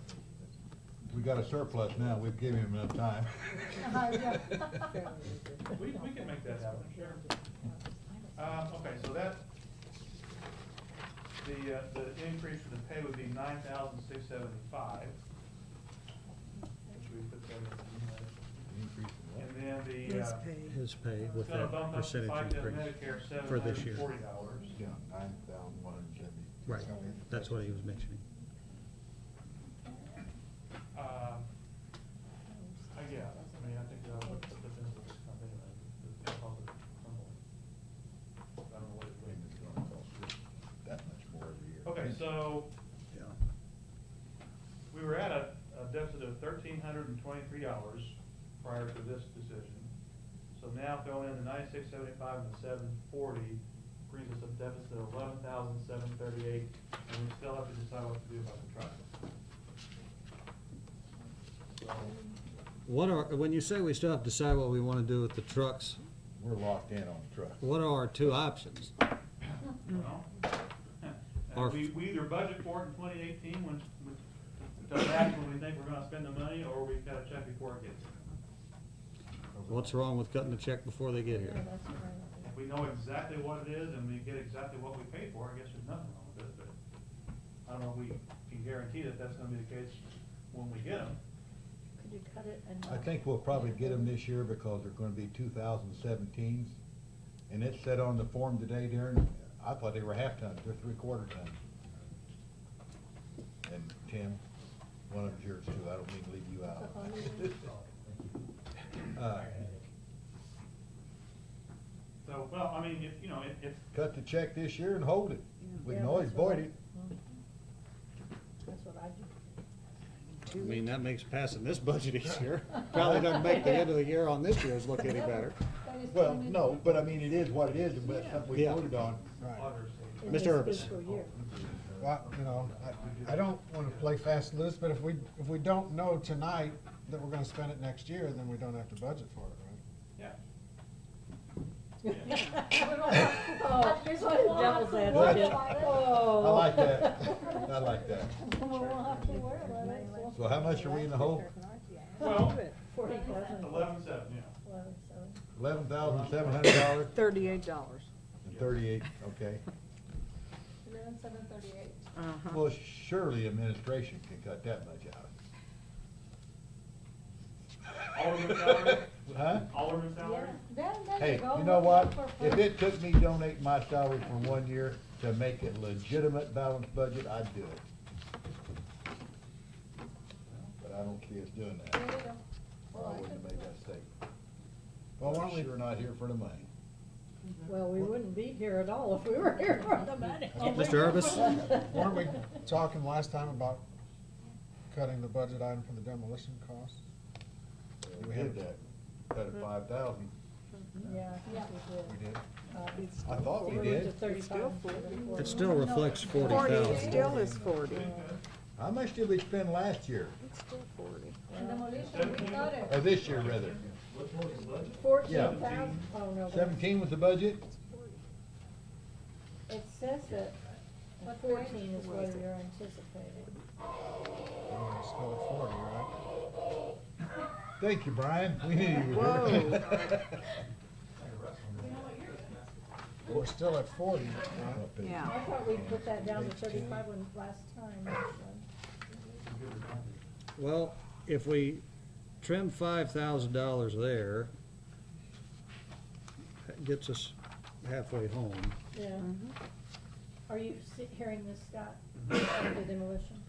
We got a surplus now, we've given him enough time. We can make that happen, sure. Okay, so that, the increase for the pay would be $9,675. Which we put that in. And then the, His pay. his pay with it's gonna that bump up percentage FICA increase? Medicare for this year. $740. Yeah, 9,170. Right, that's what he was mentioning. Yeah, I mean, I think what the difference is, I think, the public, I don't know what it And is. it's gonna cost that much more every year. Okay, so Yeah. we were at a deficit of $1,323 prior to this decision. So now throwing in the 9,675 and the 740 brings us a deficit of 11,738, and we still have to decide what to do about the truck. So, What are, when you say we still have to decide what we want to do with the trucks, We're locked in on the truck. what are our two options? well, Or- we either budget for it in 2018 when it doesn't happen when we think we're gonna spend the money, or we've got to check before it gets here. What's wrong with cutting the check before they get here? If we know exactly what it is and we get exactly what we paid for, I guess there's nothing wrong with it, but I don't know if we can guarantee that that's gonna be the case when we get them. Could you cut it and? I think we'll probably get them this year because they're gonna be 2017s. And it said on the form today, Darren, I thought they were half tons, they're 3/4 tons. And Tim, one of them's yours too, I don't mean to leave you out. So, well, I mean, if, you know, if, Cut the check this year and hold it. We can Yeah, always that's what void I- it. That's what I do. I mean, that makes passing this budget easier. Probably doesn't make the end of the year on this year's look any better. Well, no, but I mean, it is what it is, and that's something we Yeah. voted on. Right. In Mr. this Urbis. fiscal year. Well, you know, I don't wanna play fast and loose, but if we don't know tonight that we're gonna spend it next year, then we don't have to budget for it, right? yeah. Oh, here's what the devil's advocate. I like that, I like that. We won't have to worry about it. So how much are we in the hole? Well, 40,000. 11,700, yeah. 11,700. $11,700 $38. and 38, okay. 11,738. Uh-huh. Well, surely administration can cut that much out. Alderman salary? Huh? Alderman salary? Then Hey, you go. you know look what? up for- If it took me donating my salary for 1 year to make it legitimate balanced budget, I'd do it. But I don't see us doing that. There you go. Or I wouldn't have made that statement. Well, why I'm don't we, sure not here for the money. Well, we wouldn't be here at all if we were here for the money. Mr. Urbis? weren't we talking last time about cutting the budget item for the demolition costs? We did that, cut it 5,000. Yeah, I think we We did. I thought we went did. to 35 instead of 40. It still reflects 40, 40,000. it still is 40. How much did we spend last year? It's still 40. And demolition, we cut it. Or this year, rather? 14,000, oh, no. 17 was the budget? It says that What 14 is what was it? you're anticipating. We're still at 40, right? Thank you, Brian. We knew you were Whoa. here. We're still at 40, right? Yeah. I thought we put that down to 35 when last time, actually. Well, if we trim $5,000 there, that gets us halfway home. Yeah. Mhm. Are you hearing this, Scott, of the demolition?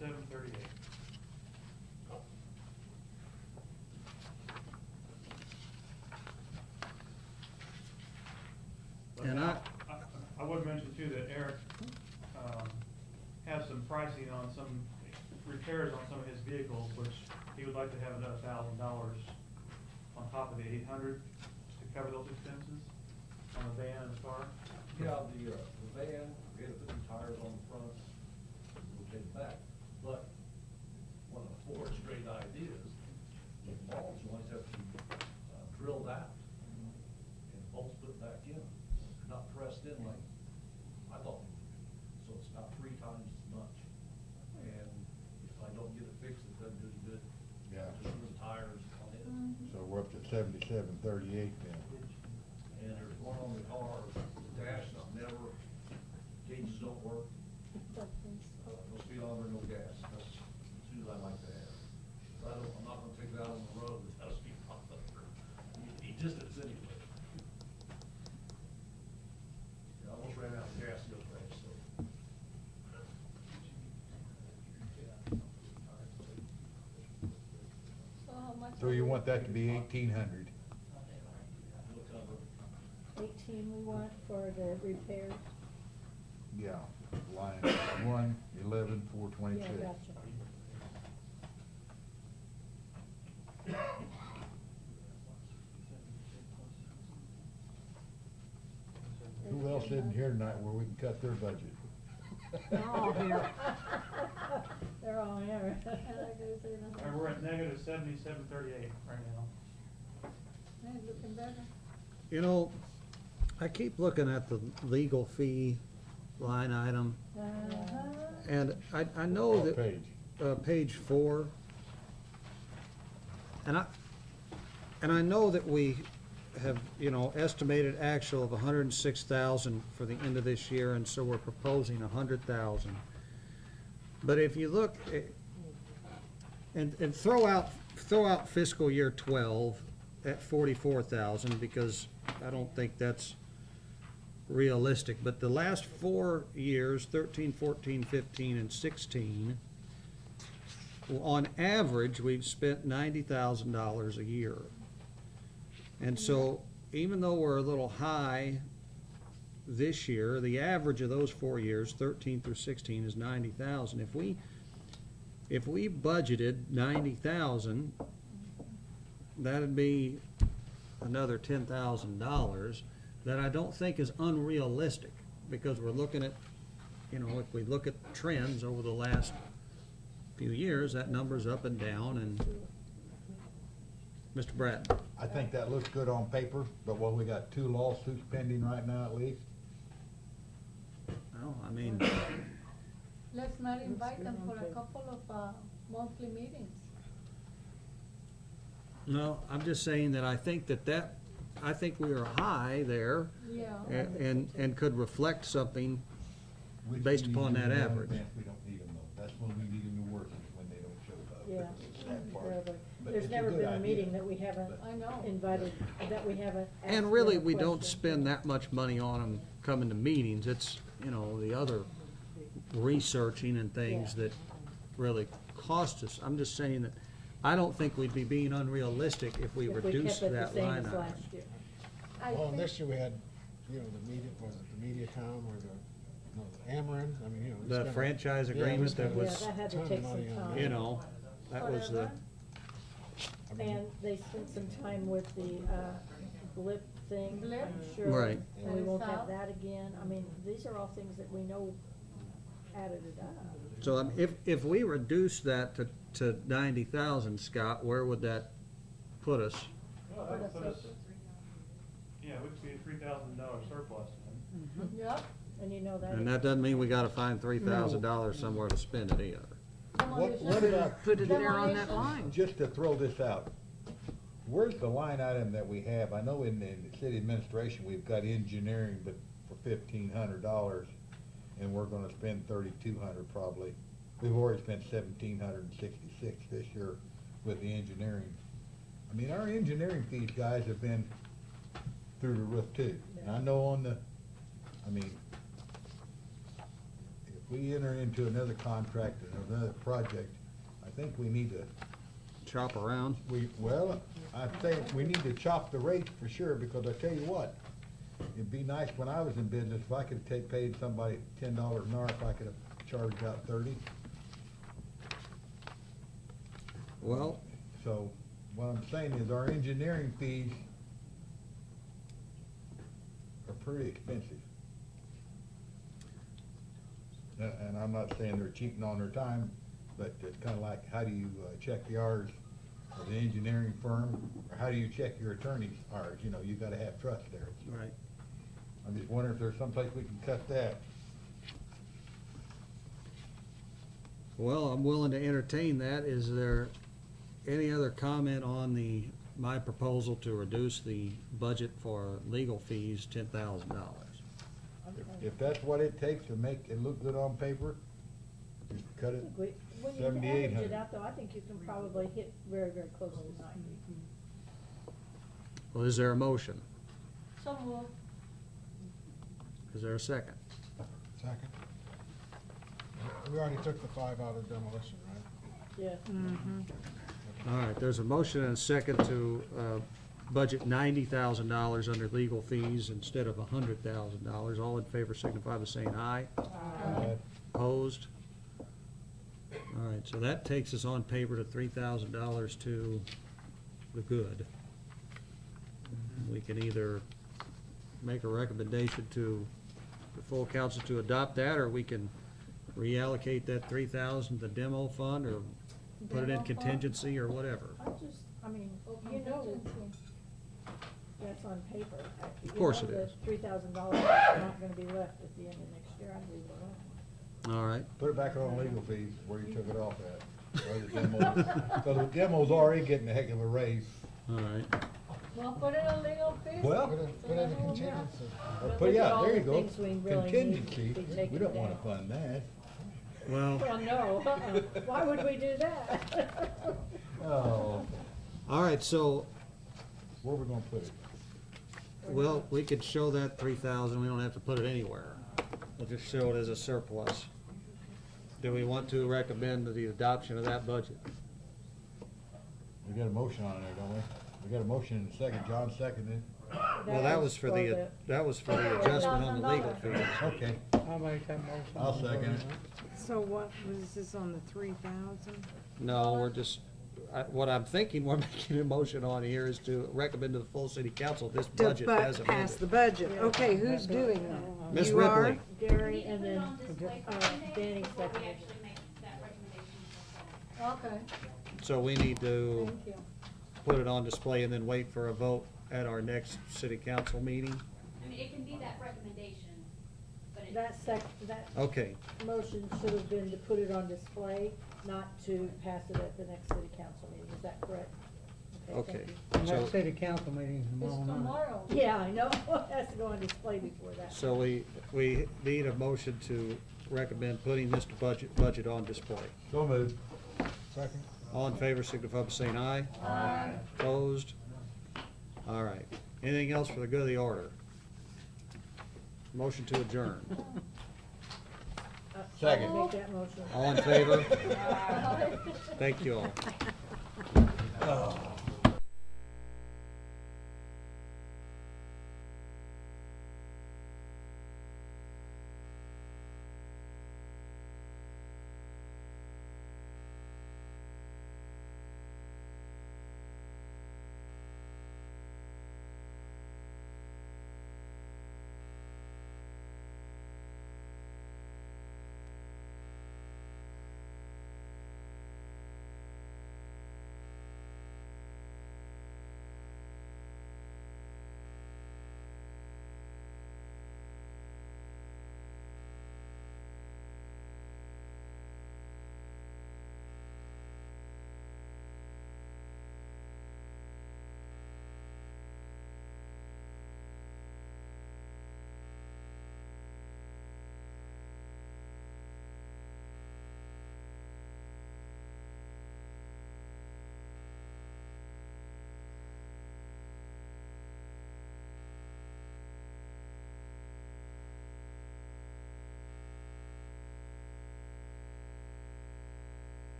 $67.38. And I wouldn't too that Eric, has some pricing on some repairs on some of his vehicles, which he would like to have another $1,000 on top of the 800 to cover those expenses on the van and the car. Yeah, the van, we had to put some tires on the front, we'll take it back. But one of Ford's great ideas, the bolts always have to be drilled out and bolts put back in, not pressed in like I thought. So it's about 3 times as much. And if I don't get it fixed, it doesn't do any good. Yeah. Just run tires on it. So we're up to 7738 then. And there's one on the car, the dash is never, gauges don't work. No speed on or no gas. That's two I like to have. I'm not gonna take that on the road without a speed bump over. Any distance anyway. Yeah, I almost ran out of gas the other day, so. So how much? So you want that to be 1,800? We'll cover it. 18 we want for the repairs. Yeah, line 1, 11, 426. Yeah, gotcha. Who else isn't here tonight where we can cut their budget? They're all here. They're all here. All right, we're at negative 7738 right now. Hey, looking better. You know, I keep looking at the legal fee line item, and I know What that. page? Page 4. And I know that we have, you know, estimated actual of 106,000 for the end of this year, and so we're proposing 100,000. But if you look, and throw out fiscal year 12 at 44,000, because I don't think that's realistic. But the last 4 years, 13, 14, 15, and 16, on average, we've spent $90,000 a year. And so, even though we're a little high this year, the average of those 4 years, 13 through 16, is 90,000. If we budgeted 90,000, that'd be another $10,000 that I don't think is unrealistic, because we're looking at, you know, if we look at trends over the last few years, that number's up and down. And Mr. Bratton? I think that looks good on paper, but what, we got 2 lawsuits pending right now at least? Well, I mean, Let's not invite them for a couple of monthly meetings. no, I'm just saying that I think I think we are high there, Yeah. and could reflect something Which based we upon need that them in average. advance. We don't need them though. That's when we need them to work, is when they don't show up. Yeah. That's the sad part. But There's it's a never good been a idea. meeting that we haven't I know. invited, that we haven't asked And really, them a we don't question. spend that much money on them coming to meetings. It's, you know, the other researching and things Yeah. that really cost us. I'm just saying that I don't think we'd be being unrealistic if we If reduced kept it the that same line as item. last year. I Well, and think- this year we had, you know, the media, was it the MediaCom or the Ameren? I mean, you know. we The spent a- franchise yeah, we agreement spent that a was, Yeah, that had to ton of take some money on time. that. you know, that was the, Whatever. I mean, And they spent some time with the blip thing, Blip? I'm sure. Right. And we won't have South. that again. I mean, these are all things that we know added it up. so if we reduce that to 90,000, Scott, where would that put us? Well, that would put us, yeah, we could be a $3,000 surplus then. Yep. And you know that. And that doesn't mean we gotta find $3,000 somewhere to spend it either. What about, Put it there on that Demolition. line. just to throw this out, where's the line item that we have? I know in the city administration, we've got engineering, but for $1,500, and we're gonna spend $3,200 probably. We've already spent $1,766 this year with the engineering. I mean, our engineering fees, guys, have been through the roof too. And I know I mean, if we enter into another contract and another project, I think we need to, Chop around. well, I think we need to chop the rates for sure, because I tell you what, it'd be nice when I was in business, if I could take, paid somebody $10 an hour, if I could have charged out 30. Well, So what I'm saying is our engineering fees are pretty expensive. And I'm not saying they're cheating on their time, but it's kinda like, how do you check the hours of the engineering firm? Or how do you check your attorney's hours? You know, you gotta have trust there. right. I'm just wondering if there's someplace we can cut that. Well, I'm willing to entertain that. Is there any other comment on my proposal to reduce the budget for legal fees $10,000? If that's what it takes to make it look good on paper, just cut it When you average 7,800. it out though, I think you can probably hit very, very close to 90. Well, is there a motion? So moved. Is there a second? Second. We already took the 5 out of demolition, right? Yeah. All right, there's a motion and a second to budget $90,000 under legal fees instead of $100,000. All in favor signify by saying aye. Opposed? All right, so that takes us on paper to $3,000 to the good. We can either make a recommendation to the full council to adopt that, or we can reallocate that $3,000 to the demo fund, or put it in Demo fund? contingency, or whatever. I mean, you know, that's on paper. Of course it is. $3,000 is not gonna be left at the end of next year, I'd leave it alone. All right. Put it back on legal fees where you took it off at. Or the demo. So the demo's already getting a heck of a raise. All right. Well, put it on legal fees. Well, Put it in the contingency. Or But put, look at yeah, all there the you go. things we really need to Contingency, be we taken don't wanna down. fund that. Well, Well, no, why would we do that? Oh, all right, so, where we gonna put it? well, we could show that 3,000, we don't have to put it anywhere. We'll just show it as a surplus. Do we want to recommend the adoption of that budget? We got a motion on there, don't we? We got a motion in a second, John seconded. Well, that was for the adjustment on the legal fees. Okay, I'll make that motion. I'll second it. So what, was this on the 3,000? No, we're just, what I'm thinking we're making a motion on here is to recommend to the full city council this To budget as pass the amended. budget. Yeah. Okay, who's doing that? Ms. You are? Ripley, Gary, and then, Danny Danny before we seconded. actually make that recommendation. Okay, so we need to thank you. put it on display and then wait for a vote at our next city council meeting? I mean, it can be that recommendation, but it. That Okay, motion should have been to put it on display, not to pass it at the next city council meeting, is that correct? okay. thank you. And So, that city council meeting is It's tomorrow night. tomorrow. Yeah, I know, it has to go on display before that. so we need a motion to recommend putting this budget on display. So moved. Second. All in favor signify by saying aye. Aye. Opposed? All right. Anything else for the good of the order? Motion to adjourn. Second. Make that motion. All in favor? Thank you all. Oh.